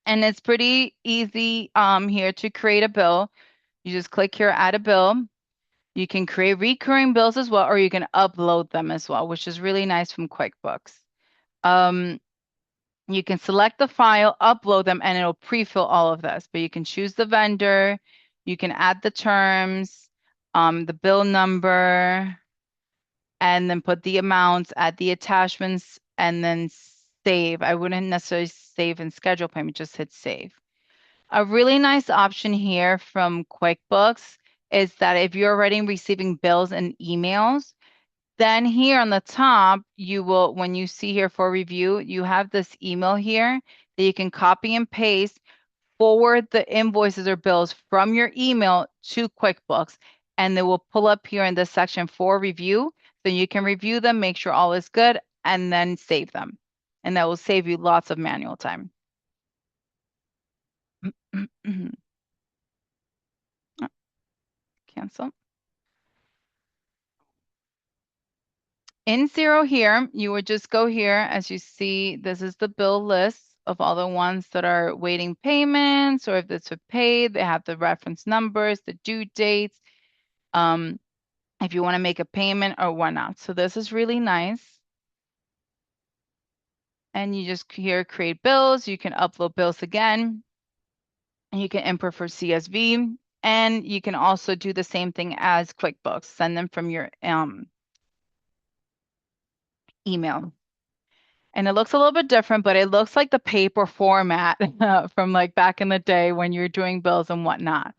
And it's pretty easy here to create a bill. You just click here, add a bill. You can create recurring bills as well, or you can upload them as well, which is really nice from QuickBooks. You can select the file, upload them, and it'll pre-fill all of this. But you can choose the vendor, you can add the terms, the bill number, and then put the amounts, add the attachments, and then save. I wouldn't necessarily save and schedule payment, just hit save. A really nice option here from QuickBooks is that if you're already receiving bills and emails, then here on the top, you will, when you see here for review, you have this email here that you can copy and paste, forward the invoices or bills from your email to QuickBooks, and they will pull up here in this section for review. So you can review them, make sure all is good, and then save them. And that will save you lots of manual time. Cancel. In Xero here, you would just go here. As you see, this is the bill list of all the ones that are waiting payments, or if it's a paid, they have the reference numbers, the due dates, if you want to make a payment or whatnot. So this is really nice. And you just here create bills. You can upload bills again. And you can import for CSV. And you can also do the same thing as QuickBooks. Send them from your email. And it looks a little bit different, but it looks like the paper format from like back in the day when you're doing bills and whatnot.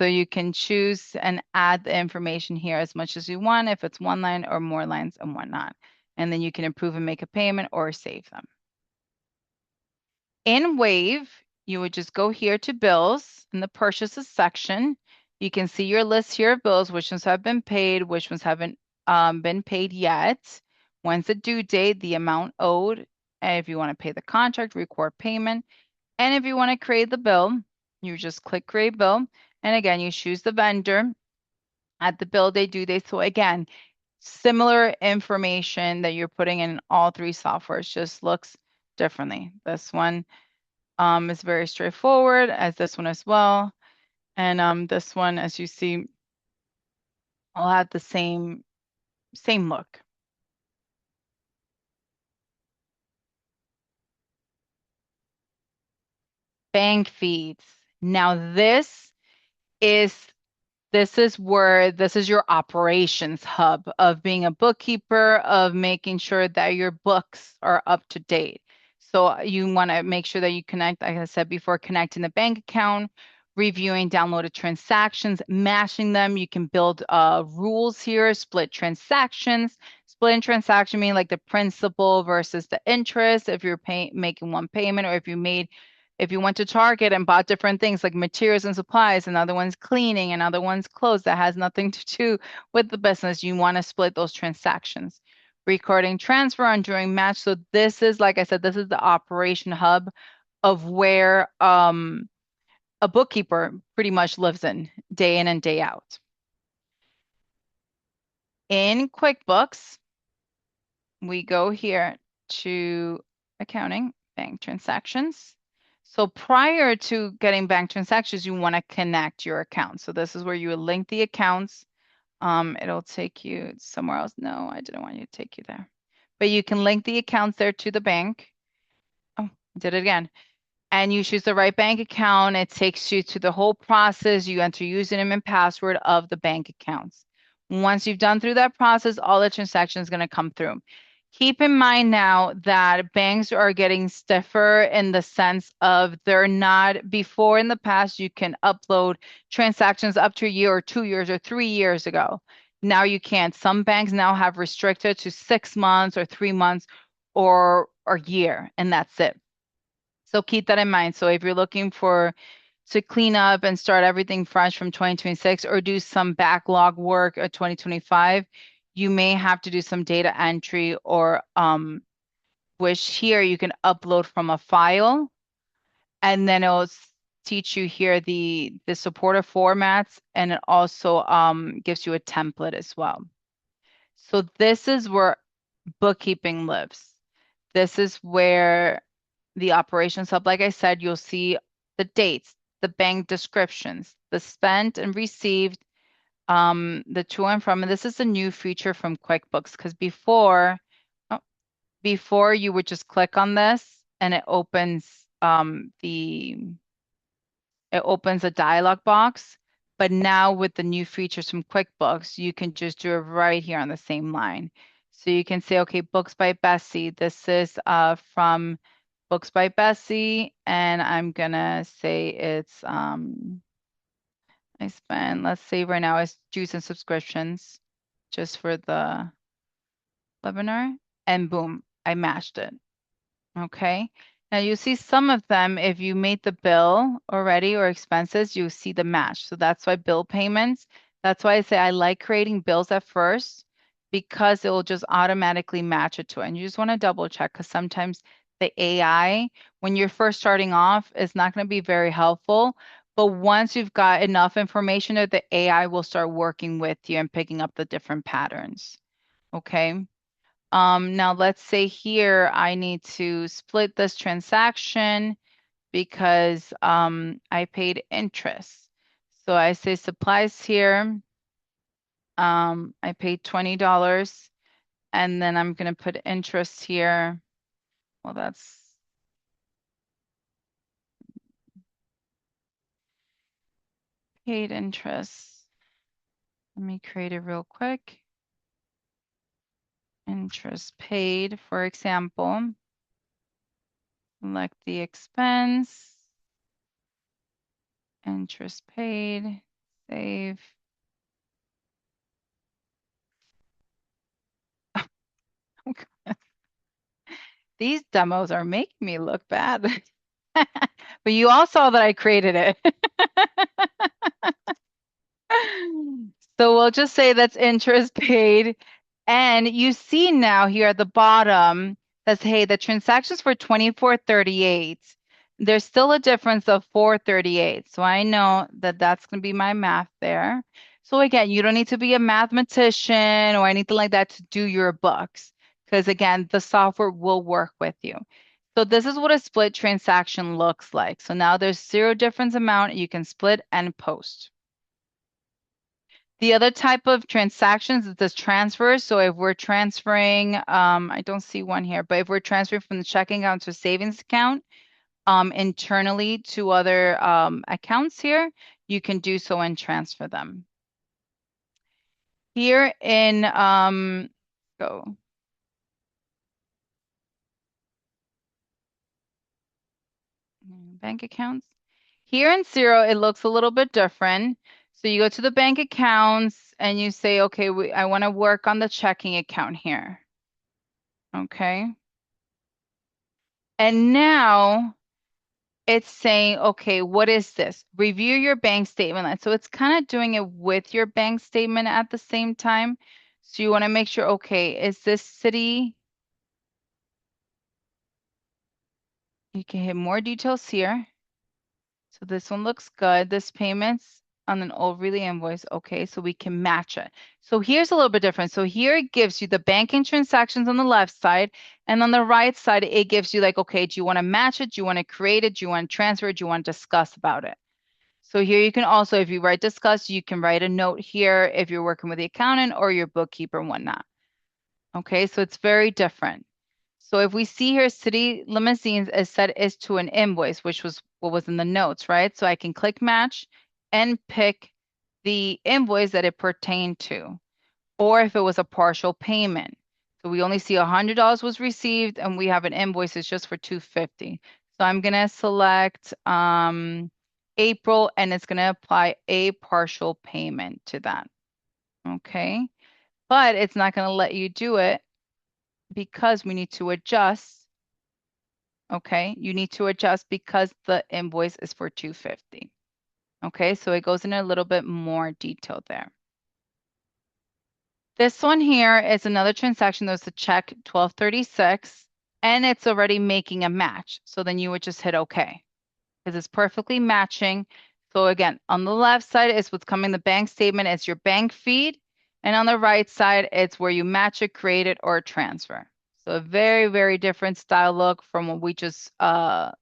So you can choose and add the information here as much as you want, if it's one line or more lines and whatnot. And then you can approve and make a payment or save them. In Wave, you would just go here to bills in the purchases section. You can see your list here of bills, which ones have been paid, which ones haven't been paid yet. When's the due date, the amount owed, and if you want to pay the contract, record payment. And if you want to create the bill, you just click create bill. And again, you choose the vendor, at the bill date, due date. So again, similar information that you're putting in all three softwares, just looks differently. This one is very straightforward, as this one as well. And this one, as you see, will have the same look. Bank feeds. Now is this is your operations hub of being a bookkeeper, of making sure that your books are up to date. So you want to make sure that you connect, like I said before, connecting the bank account, reviewing downloaded transactions, matching them. You can build rules here, split transactions. Split transaction meaning like the principal versus the interest. If you're making one payment, or if you went to Target and bought different things like materials and supplies, another one's cleaning, another one's clothes that has nothing to do with the business, you want to split those transactions. Recording transfer and doing match. So this is, like I said, this is the operation hub of where a bookkeeper pretty much lives in and day out. In QuickBooks, we go here to accounting, bank transactions. So prior to getting bank transactions, you want to connect your accounts. So this is where you would link the accounts. It'll take you somewhere else. No, I didn't want you to take you there. But you can link the accounts there to the bank. Oh, I did it again. And you choose the right bank account. It takes you to the whole process. You enter username and password of the bank accounts. Once you've done through that process, all the transactions going to come through. Keep in mind now that banks are getting stiffer in the sense of they're not, before in the past, you can upload transactions up to a year or 2 years or 3 years ago. Now you can't. Some banks now have restricted to 6 months or 3 months or a year, and that's it. So keep that in mind. So if you're looking to clean up and start everything fresh from 2026 or do some backlog work at 2025, you may have to do some data entry or which here you can upload from a file, and then it'll teach you here the supported formats, and it also gives you a template as well. So this is where bookkeeping lives. This is where the operations hub, like I said, you'll see the dates, the bank descriptions, the spent and received, the to and from. And this is a new feature from QuickBooks because before you would just click on this and it opens a dialog box. But now with the new features from QuickBooks, you can just do it right here on the same line. So you can say, okay, Books by Bessie. This is from Books by Bessie, and I'm gonna say it's I spend, let's say right now it's dues and subscriptions just for the webinar, and boom, I matched it. Okay. Now you see some of them, if you made the bill already or expenses, you see the match. So that's why bill payments, that's why I say I like creating bills at first because it will just automatically match it to it. And you just want to double check because sometimes the AI, when you're first starting off, is not going to be very helpful. But once you've got enough information, that the AI will start working with you and picking up the different patterns. Okay. Now let's say here I need to split this transaction because I paid interest. So I say supplies here. I paid $20 and then I'm going to put interest here. Well, that's paid interest. Let me create it real quick. Interest paid, for example. Select the expense. Interest paid. Save. These demos are making me look bad. But you all saw that I created it. So we'll just say that's interest paid. And you see now here at the bottom says, hey, the transactions for 2438. There's still a difference of 438. So I know that that's going to be my math there. So again, you don't need to be a mathematician or anything like that to do your books, because again, the software will work with you. So this is what a split transaction looks like. So now there's zero difference amount. You can split and post. The other type of transactions is this transfer. So if we're transferring, I don't see one here, but if we're transferring from the checking account to savings account, internally to other accounts here, you can do so and transfer them. Here in go bank accounts. Here in Xero, it looks a little bit different. So you go to the bank accounts and you say, okay, I want to work on the checking account here. Okay. And now it's saying, okay, what is this? Review your bank statement. So it's kind of doing it with your bank statement at the same time. So you want to make sure, okay, is this city? You can hit more details here. So this one looks good. This payment's on an old relay invoice. Okay, so we can match it. So here's a little bit different. So here it gives you the banking transactions on the left side, and on the right side, it gives you like, okay, do you want to match it? Do you want to create it? Do you want to transfer it? Do you want to discuss about it? So here you can also, if you write discuss, you can write a note here if you're working with the accountant or your bookkeeper and whatnot. Okay, so it's very different. So if we see here, city limousines is set is to an invoice, which was what was in the notes, right? So I can click match and pick the invoice that it pertained to, or if it was a partial payment. So we only see $100 was received and we have an invoice, it's just for 250. So I'm gonna select April and it's gonna apply a partial payment to that. Okay, but it's not gonna let you do it because we need to adjust. Okay, you need to adjust because the invoice is for 250. Okay, so it goes in a little bit more detail there. This one here is another transaction. There's a check 1236 and it's already making a match. So then you would just hit OK because it's perfectly matching. So again, on the left side is what's coming in the bank statement. It's your bank feed. And on the right side, it's where you match it, create it, or transfer. So a very, very different style look from what we just saw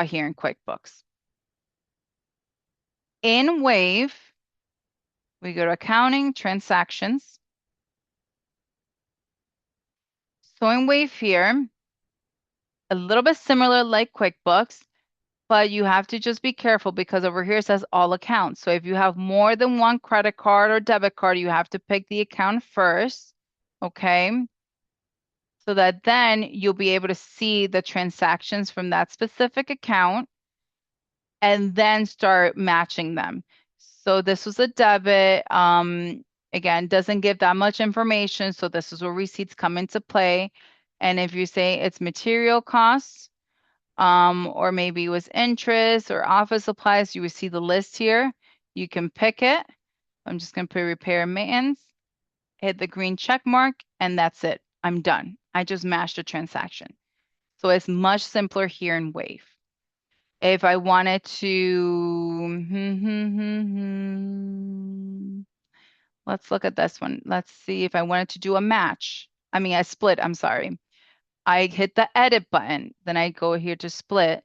here in QuickBooks. In Wave, we go to Accounting, Transactions. So in Wave here, a little bit similar like QuickBooks, but you have to just be careful because over here it says all accounts. So if you have more than one credit card or debit card, you have to pick the account first, okay? So that then you'll be able to see the transactions from that specific account and then start matching them. So this was a debit. Again, doesn't give that much information. So this is where receipts come into play. And if you say it's material costs, or maybe it was interest or office supplies, you would see the list here. You can pick it. I'm just going to put repair and maintenance, hit the green check mark, and that's it. I'm done. I just matched a transaction. So it's much simpler here in Wave. If I wanted to, let's look at this one. Let's see if I wanted to do a match. I mean, a split, I'm sorry. I hit the edit button, then I go here to split,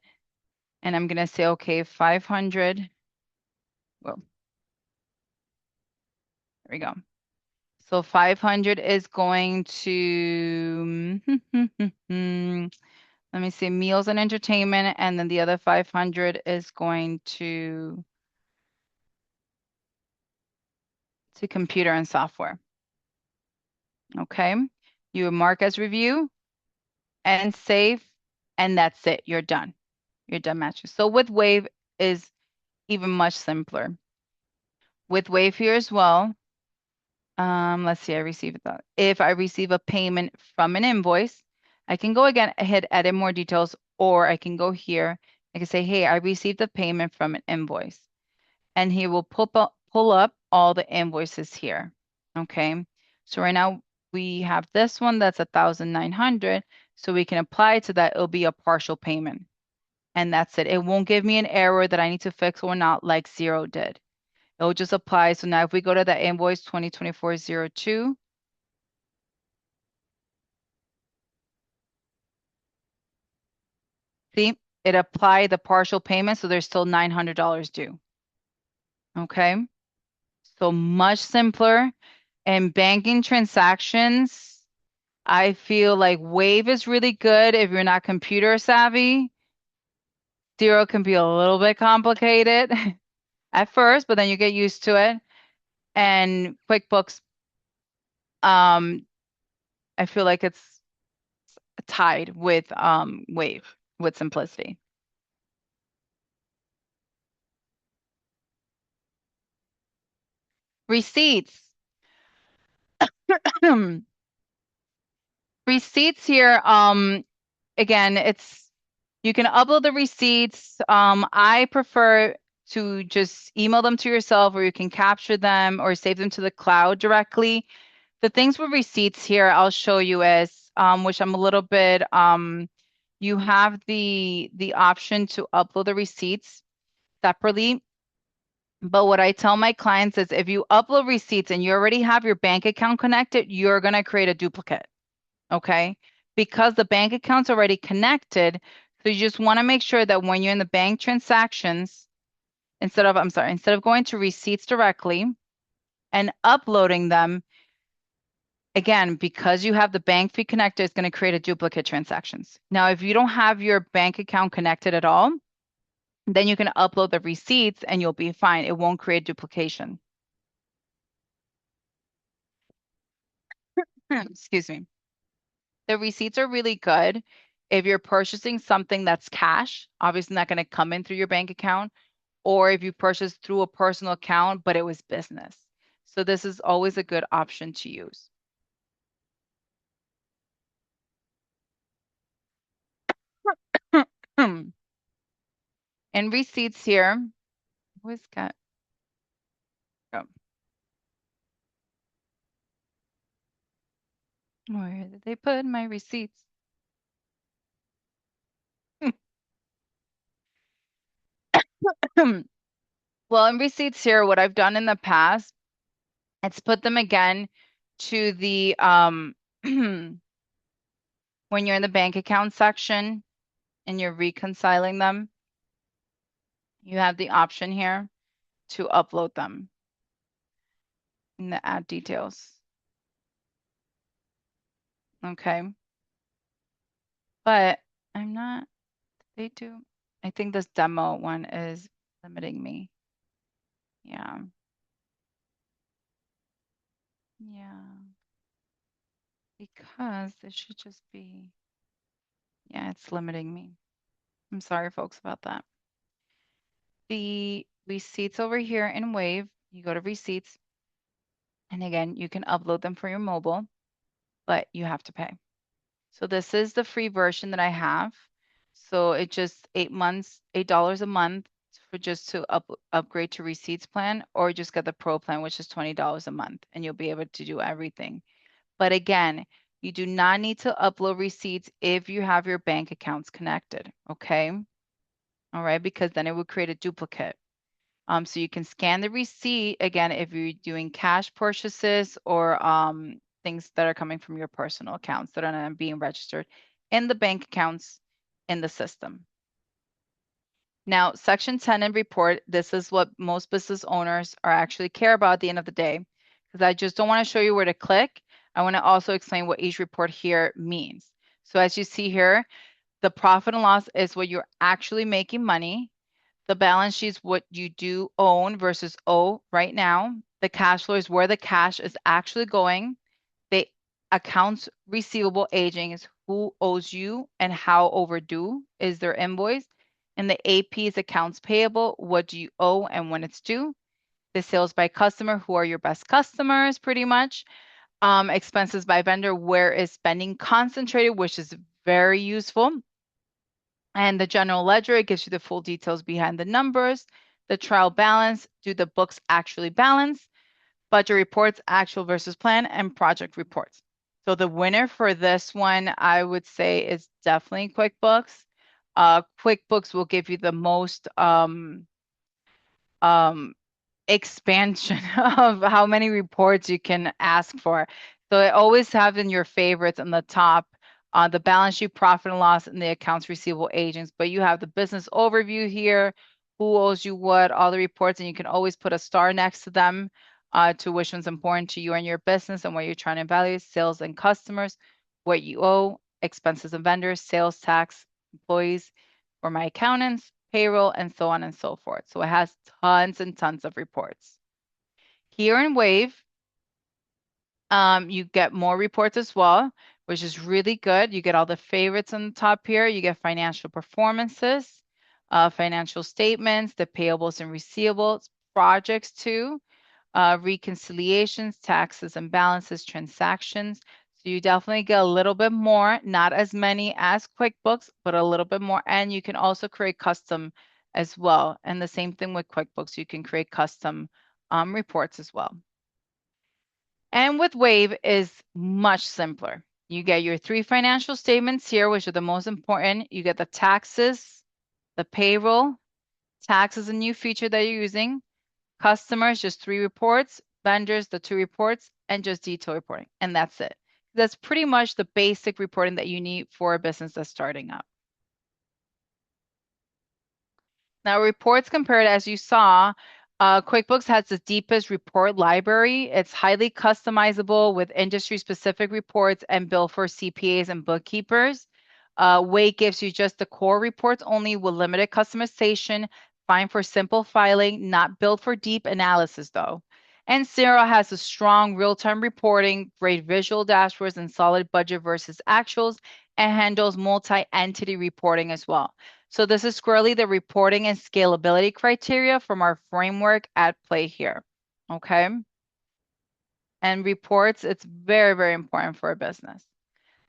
and I'm gonna say, okay, 500. Well, there we go. So 500 is going to, let me see, meals and entertainment, and then the other 500 is going to computer and software. Okay, you would mark as review and save, and that's it. You're done. You're done matching. So with Wave is even much simpler. With Wave here as well, let's see, I received that. If I receive a payment from an invoice, I can go again, hit edit more details, or I can go here. I can say, hey, I received a payment from an invoice. And he will pull up all the invoices here. Okay. So right now we have this one that's 1,900. So we can apply to that. It'll be a partial payment. And that's it. It won't give me an error that I need to fix or not like Xero did. It'll just apply. So now if we go to the invoice 2024-02, see, it applied the partial payment, so there's still $900 due. Okay, so much simpler. And banking transactions, I feel like Wave is really good if you're not computer savvy. Xero can be a little bit complicated at first, but then you get used to it. And QuickBooks, um, I feel like it's tied with Wave with simplicity. Receipts. Receipts here, again, it's you can upload the receipts. I prefer to just email them to yourself, or you can capture them or save them to the cloud directly. The things with receipts here, I'll show you is, which I'm a little bit, you have the option to upload the receipts separately. But what I tell my clients is if you upload receipts and you already have your bank account connected, you're going to create a duplicate, okay? Because the bank account's already connected, so you just want to make sure that when you're in the bank transactions, instead of going to receipts directly and uploading them, again, because you have the bank fee connected, it's going to create a duplicate transactions. Now, if you don't have your bank account connected at all, then you can upload the receipts and you'll be fine. It won't create duplication. Excuse me. The receipts are really good if you're purchasing something that's cash, obviously not going to come in through your bank account, or if you purchase through a personal account, but it was business. So this is always a good option to use. And receipts here, always got, oh, where did they put my receipts? Well, in receipts here, what I've done in the past, it's put them again to the, when you're in the bank account section and you're reconciling them, you have the option here to upload them in the add details. Okay. But I'm not, they do, I think this demo one is limiting me. Yeah. Yeah. Because this should just be, yeah, it's limiting me. I'm sorry, folks, about that. The receipts over here in Wave, you go to receipts, and again, you can upload them for your mobile, but you have to pay. So this is the free version that I have. So it just 8 months, $8 a month for just to upgrade to receipts plan, or just get the pro plan, which is $20 a month, and you'll be able to do everything. But again, you do not need to upload receipts if you have your bank accounts connected, okay? All right, because then it would create a duplicate. So you can scan the receipt again if you're doing cash purchases or things that are coming from your personal accounts that are not being registered in the bank accounts in the system. Now, Section 10 in report, this is what most business owners are actually care about at the end of the day, because I just don't want to show you where to click. I want to also explain what each report here means. So as you see here, the profit and loss is what you're actually making money. The balance sheet is what you do own versus owe right now. The cash flow is where the cash is actually going. The accounts receivable aging is who owes you and how overdue is their invoice. And the AP is accounts payable, what do you owe and when it's due. The sales by customer, who are your best customers, pretty much. Expenses by vendor, where is spending concentrated, which is very useful. And the general ledger, it gives you the full details behind the numbers. The trial balance, do the books actually balance? Budget reports, actual versus plan, and project reports. So the winner for this one, I would say, is definitely QuickBooks. QuickBooks will give you the most um, expansion of how many reports you can ask for. So I always have in your favorites on the top the balance sheet, profit and loss, and the accounts receivable agents. But you have the business overview here, who owes you what, all the reports, and you can always put a star next to them to which one's important to you and your business and what you're trying to evaluate, sales and customers, what you owe, expenses and vendors, sales tax, employees, for my accountants, payroll, and so on and so forth. So it has tons and tons of reports. Here in Wave, you get more reports as well, which is really good. You get all the favorites on the top here. You get financial performances, financial statements, the payables and receivables, projects too, reconciliations, taxes and balances, transactions. So you definitely get a little bit more, not as many as QuickBooks, but a little bit more. And you can also create custom as well. And the same thing with QuickBooks, you can create custom reports as well. And with Wave is much simpler. You get your 3 financial statements here, which are the most important. You get the taxes, the payroll. Tax is a new feature that you're using. Customers, just 3 reports. Vendors, the 2 reports, and just detail reporting. And that's it. That's pretty much the basic reporting that you need for a business that's starting up. Now, reports compared, as you saw, QuickBooks has the deepest report library. It's highly customizable with industry-specific reports and built for CPAs and bookkeepers. Wait gives you just the core reports only with limited customization, fine for simple filing, not built for deep analysis though. And Xero has a strong real-time reporting, great visual dashboards, and solid budget versus actuals, and handles multi-entity reporting as well. So this is squarely the reporting and scalability criteria from our framework at play here, okay? And reports, it's very, very important for a business.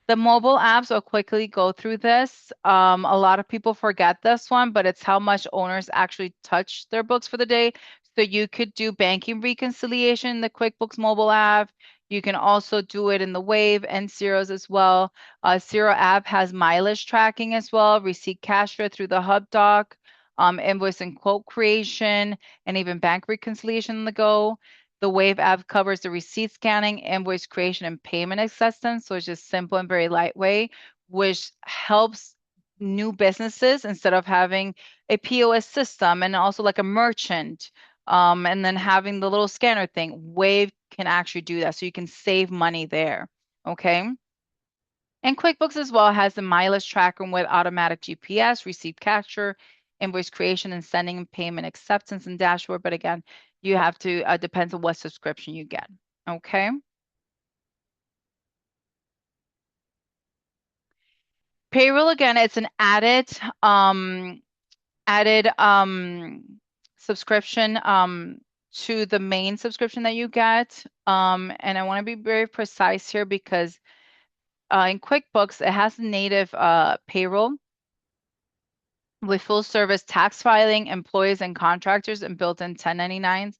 The mobile apps, I'll quickly go through this. A lot of people forget this one, but it's how much owners actually touch their books for the day. So you could do banking reconciliation in the QuickBooks mobile app. You can also do it in the Wave and Xero's as well. Xero app has mileage tracking as well, receipt capture through the Hub Doc, invoice and quote creation, and even bank reconciliation on the go. The Wave app covers the receipt scanning, invoice creation, and payment acceptance. So it's just simple and very lightweight, which helps new businesses instead of having a POS system and also like a merchant, and then having the little scanner thing. Wave can actually do that. So you can save money there. Okay. And QuickBooks as well has the mileage tracker with automatic GPS, receipt capture, invoice creation and sending and payment acceptance and dashboard. But again, you have to, depends on what subscription you get. Okay. Payroll, again, it's an added subscription to the main subscription that you get. And I want to be very precise here because in QuickBooks, it has native payroll with full service tax filing, employees and contractors, and built-in 1099s.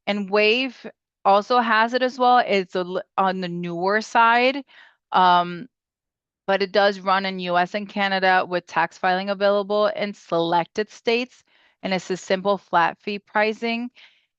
And Wave also has it as well. It's on the newer side, but it does run in US and Canada with tax filing available in selected states. And it's a simple flat fee pricing.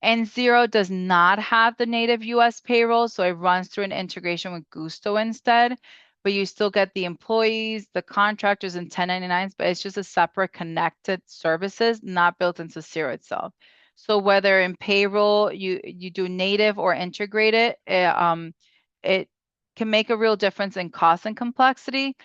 And Xero does not have the native US payroll, so it runs through an integration with Gusto instead. But you still get the employees, the contractors, and 1099s, but it's just a separate connected services, not built into Xero itself. So whether in payroll you do native or integrated, it can make a real difference in cost and complexity.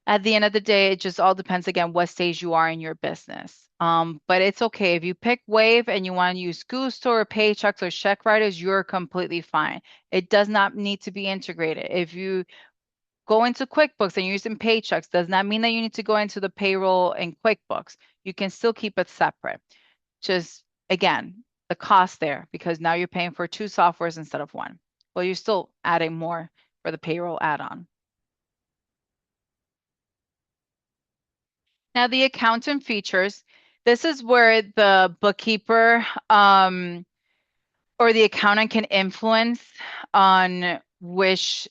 At the end of the day, it just all depends again what stage you are in your business. But it's okay if you pick Wave and you want to use Gusto or Paychecks or check writers, you're completely fine. It does not need to be integrated. If you go into QuickBooks and you're using Paychecks, does not mean that you need to go into the payroll in QuickBooks. You can still keep it separate. Just again, the cost there because now you're paying for 2 softwares instead of 1. Well, you're still adding more for the payroll add-on. Now the accountant features, this is where the bookkeeper or the accountant can influence on which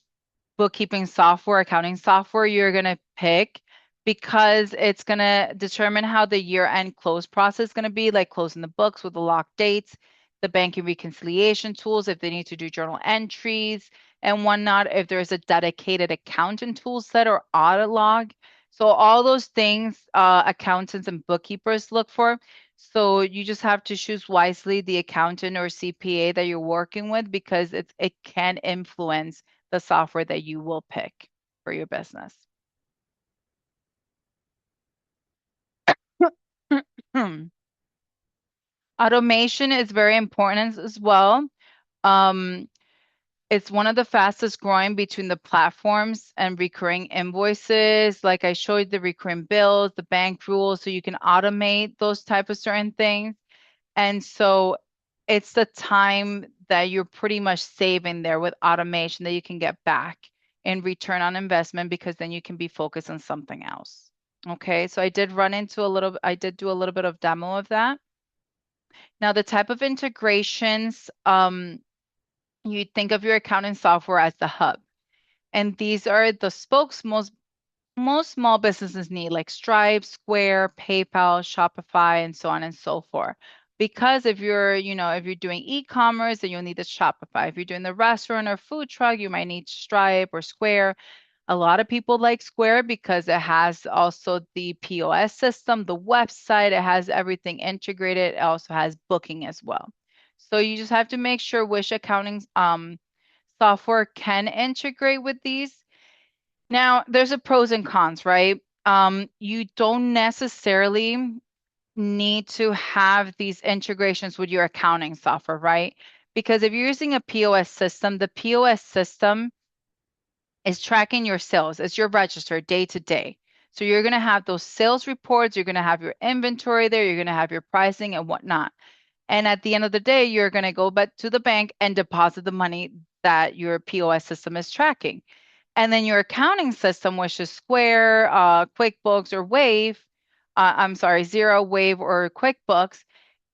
bookkeeping software, accounting software you're going to pick because it's going to determine how the year-end close process is going to be, like closing the books with the locked dates, the banking reconciliation tools if they need to do journal entries and whatnot, if there's a dedicated accountant tool set or audit log. So all those things accountants and bookkeepers look for. So you just have to choose wisely the accountant or CPA that you're working with because it can influence the software that you will pick for your business. Automation is very important as well. Um, it's one of the fastest growing between the platforms and recurring invoices. Like I showed the recurring bills, the bank rules, so you can automate those type of certain things. And so it's the time that you're pretty much saving there with automation that you can get back in return on investment because then you can be focused on something else. Okay, so I did do a little bit of demo of that. Now, the type of integrations, you think of your accounting software as the hub. And these are the spokes most small businesses need, like Stripe, Square, PayPal, Shopify, and so on and so forth. Because if you're doing e-commerce, then you'll need the Shopify. If you're doing the restaurant or food truck, you might need Stripe or Square. A lot of people like Square because it has also the POS system, the website, it has everything integrated. It also has booking as well. So you just have to make sure which accounting software can integrate with these. Now, there's a pros and cons, right? You don't necessarily need to have these integrations with your accounting software, right? Because if you're using a POS system, the POS system is tracking your sales. It's your register day to day. So you're going to have those sales reports, you're going to have your inventory there, you're going to have your pricing and whatnot. And at the end of the day, you're going to go back to the bank and deposit the money that your POS system is tracking. And then your accounting system, which is Square, QuickBooks, or Wave, I'm sorry, Xero, Wave, or QuickBooks,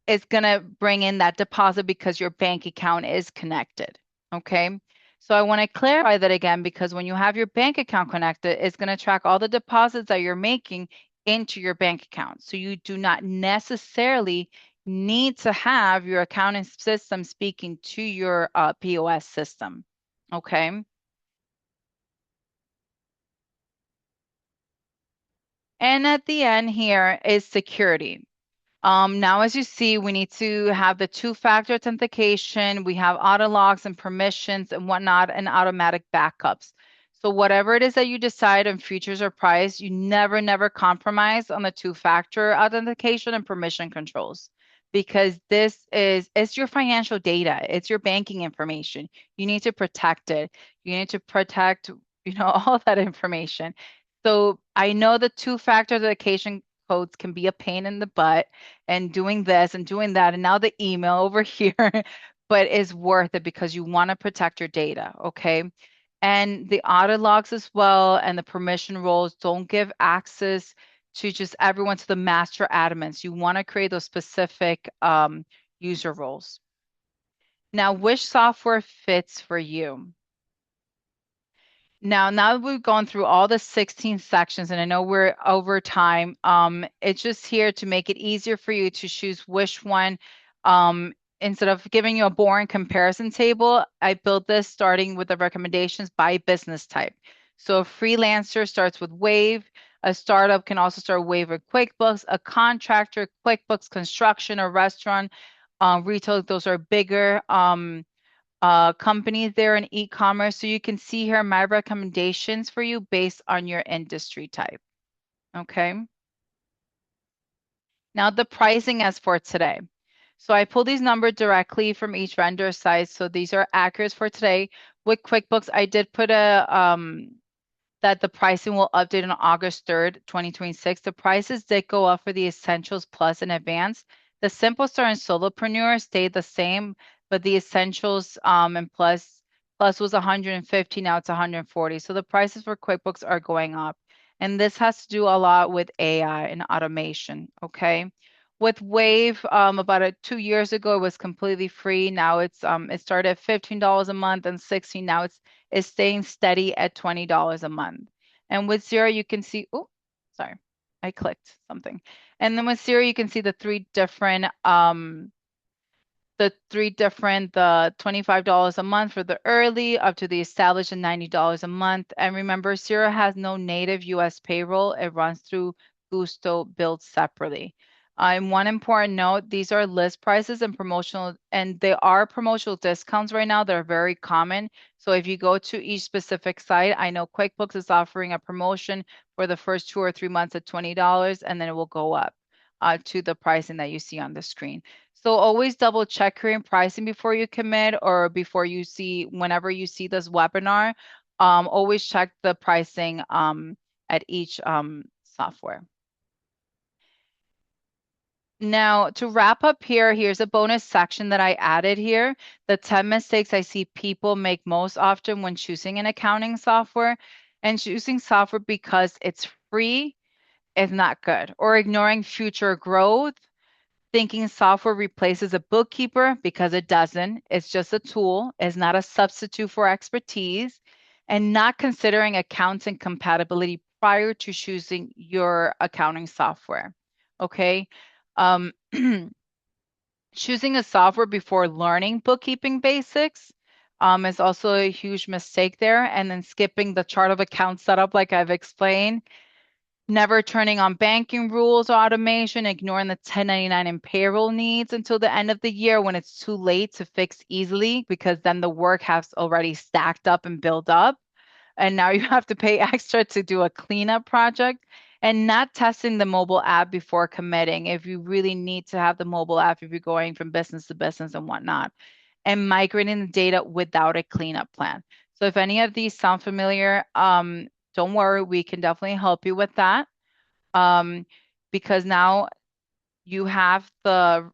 is going to bring in that deposit because your bank account is connected. Okay. So I want to clarify that again because when you have your bank account connected, it's going to track all the deposits that you're making into your bank account. So you do not necessarily need to have your accounting system speaking to your POS system. Okay. And at the end here is security. Now, as you see, we need to have the two-factor authentication. We have auto logs and permissions and whatnot, and automatic backups. So whatever it is that you decide on features or price, you never, never compromise on the two-factor authentication and permission controls because it's your financial data. It's your banking information. You need to protect it. You need to protect, all that information. So I know the two-factor authentication codes can be a pain in the butt and doing this and doing that. And now the email over here, but it's worth it because you want to protect your data. Okay. And the audit logs as well and the permission roles don't give access to just everyone to the master admins. You want to create those specific user roles. Now, which software fits for you? Now that we've gone through all the 16 sections, and I know we're over time, it's just here to make it easier for you to choose which one. Instead of giving you a boring comparison table, I built this starting with the recommendations by business type. So a freelancer starts with Wave, a startup can also start Wave or QuickBooks, a contractor, QuickBooks, construction or restaurant, retail, those are bigger. Companies there in e-commerce. So you can see here my recommendations for you based on your industry type. Okay. Now the pricing as for today. So I pulled these numbers directly from each vendor site. So these are accurate for today. With QuickBooks, I did put that the pricing will update on August 3rd, 2026. The prices did go up for the Essentials Plus and Advanced. The Simple Start and Solopreneur stayed the same, but the Essentials and Plus was 150, now it's 140. So the prices for QuickBooks are going up. And this has to do a lot with AI and automation, okay? With Wave, about 2 years ago, it was completely free. Now it started at $15 a month and 16. Now it's staying steady at $20 a month. And with Xero, you can see, oh, sorry, I clicked something. And then with Xero, you can see the three different the three different, the $25 a month for the early, up to the established and $90 a month. And remember, Xero has no native US payroll. It runs through Gusto, billed separately. And one important note, these are list prices and promotional, and they are promotional discounts right now. They're very common. So if you go to each specific site, I know QuickBooks is offering a promotion for the first 2 or 3 months at $20, and then it will go up to the pricing that you see on the screen. So always double check your pricing before you commit, or before you see, whenever you see this webinar, always check the pricing at each software. Now, to wrap up here, here's a bonus section that I added here. The 10 mistakes I see people make most often when choosing an accounting software, and choosing software because it's free is not good, or ignoring future growth, thinking software replaces a bookkeeper because it doesn't. It's just a tool, it's not a substitute for expertise, and not considering accounting compatibility prior to choosing your accounting software. Okay. Um, choosing a software before learning bookkeeping basics is also a huge mistake there. And then skipping the chart of account setup, like I've explained. Never turning on banking rules or automation, ignoring the 1099 and payroll needs until the end of the year when it's too late to fix easily, because then the work has already stacked up and built up. And now you have to pay extra to do a cleanup project, and not testing the mobile app before committing if you really need to have the mobile app if you're going from business to business and whatnot, and migrating the data without a cleanup plan. So if any of these sound familiar, don't worry, we can definitely help you with that, um, because now you have the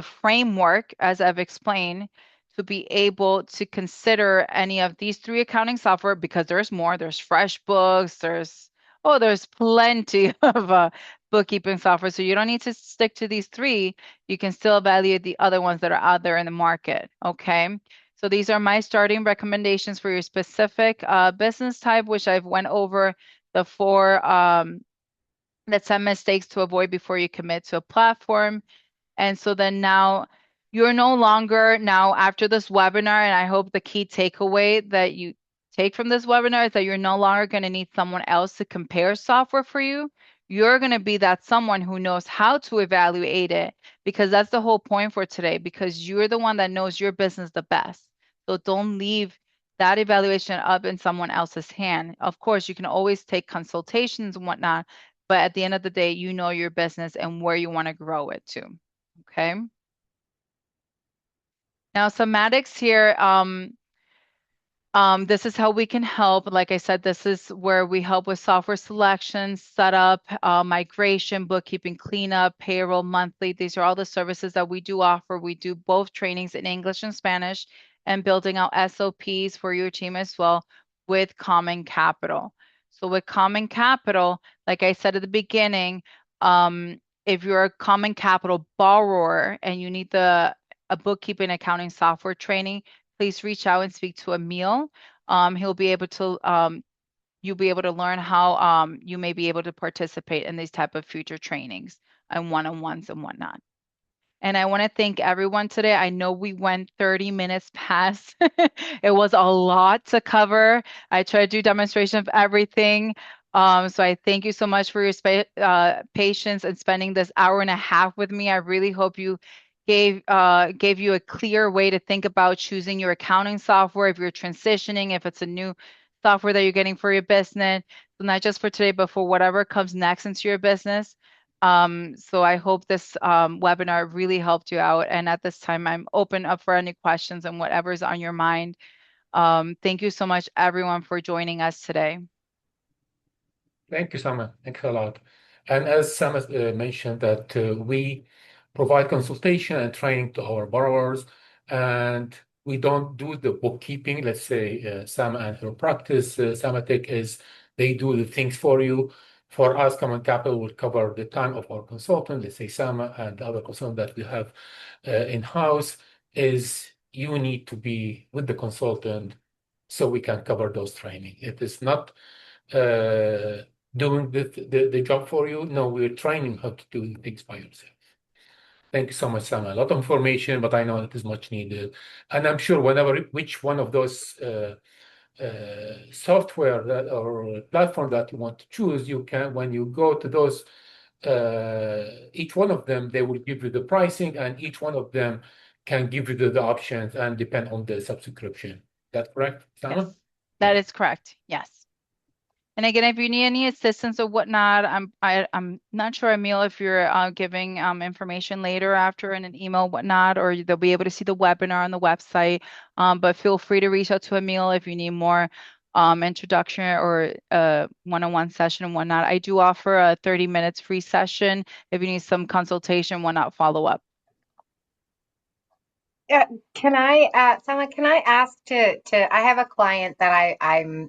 framework, as I've explained, to be able to consider any of these three accounting software, because there's more. There's FreshBooks, there's plenty of bookkeeping software. So you don't need to stick to these three. You can still evaluate the other ones that are out there in the market. Okay. So these are my starting recommendations for your specific business type, which I've went over the four, the 10 mistakes to avoid before you commit to a platform. And so then now you're no longer, now after this webinar, and I hope the key takeaway that you take from this webinar is that you're no longer going to need someone else to compare software for you. You're going to be that someone who knows how to evaluate it, because that's the whole point for today, because you're the one that knows your business the best. So don't leave that evaluation up in someone else's hand. Of course, you can always take consultations and whatnot, but at the end of the day, you know your business and where you want to grow it to. Okay. Now, somatics here, this is how we can help. Like I said, this is where we help with software selection, setup, migration, bookkeeping, cleanup, payroll, monthly. These are all the services that we do offer. We do both trainings in English and Spanish, and building out SOPs for your team as well with Common Capital. So with Common Capital, like I said at the beginning, if you're a Common Capital borrower and you need a bookkeeping accounting software training, please reach out and speak to Emil. He'll be able to, you'll be able to learn how you may be able to participate in these type of future trainings and one-on-ones and whatnot. And I want to thank everyone today. I know we went 30 minutes past. It was a lot to cover. I tried to do demonstration of everything. So I thank you so much for your patience and spending this hour and a half with me. I really hope you gave you a clear way to think about choosing your accounting software, if you're transitioning, if it's a new software that you're getting for your business. So not just for today, but for whatever comes next into your business. So I hope this webinar really helped you out. And at this time, I'm open up for any questions and whatever's on your mind. Thank you so much, everyone, for joining us today. Thank you, Sama. Thanks a lot. And as Sama mentioned, that we provide consultation and training to our borrowers, and we don't do the bookkeeping. Let's say Sama and her practice, Samatech is they do the things for you. For us, Common Capital will cover the time of our consultant. Let's say Sama and the other consultant that we have in-house is you need to be with the consultant so we can cover those training. It is not doing the job for you. No, we're training how to do things by yourself. Thank you so much, Sam. A lot of information, but I know it is much needed. And I'm sure which one of those software or platform that you want to choose, you can, when you go to those, each one of them, they will give you the pricing, and each one of them can give you the options and depend on the subscription. That correct, Sama? Yes, that is correct. Yes. And again, if you need any assistance or whatnot, I'm not sure, Emil, if you're giving information later after in an email, whatnot, or they'll be able to see the webinar on the website. But feel free to reach out to Emil if you need more introduction or one-on-one session and whatnot. I do offer a 30 minutes free session if you need some consultation, whatnot, follow up. Can I, Sama, can I ask I have a client that I'm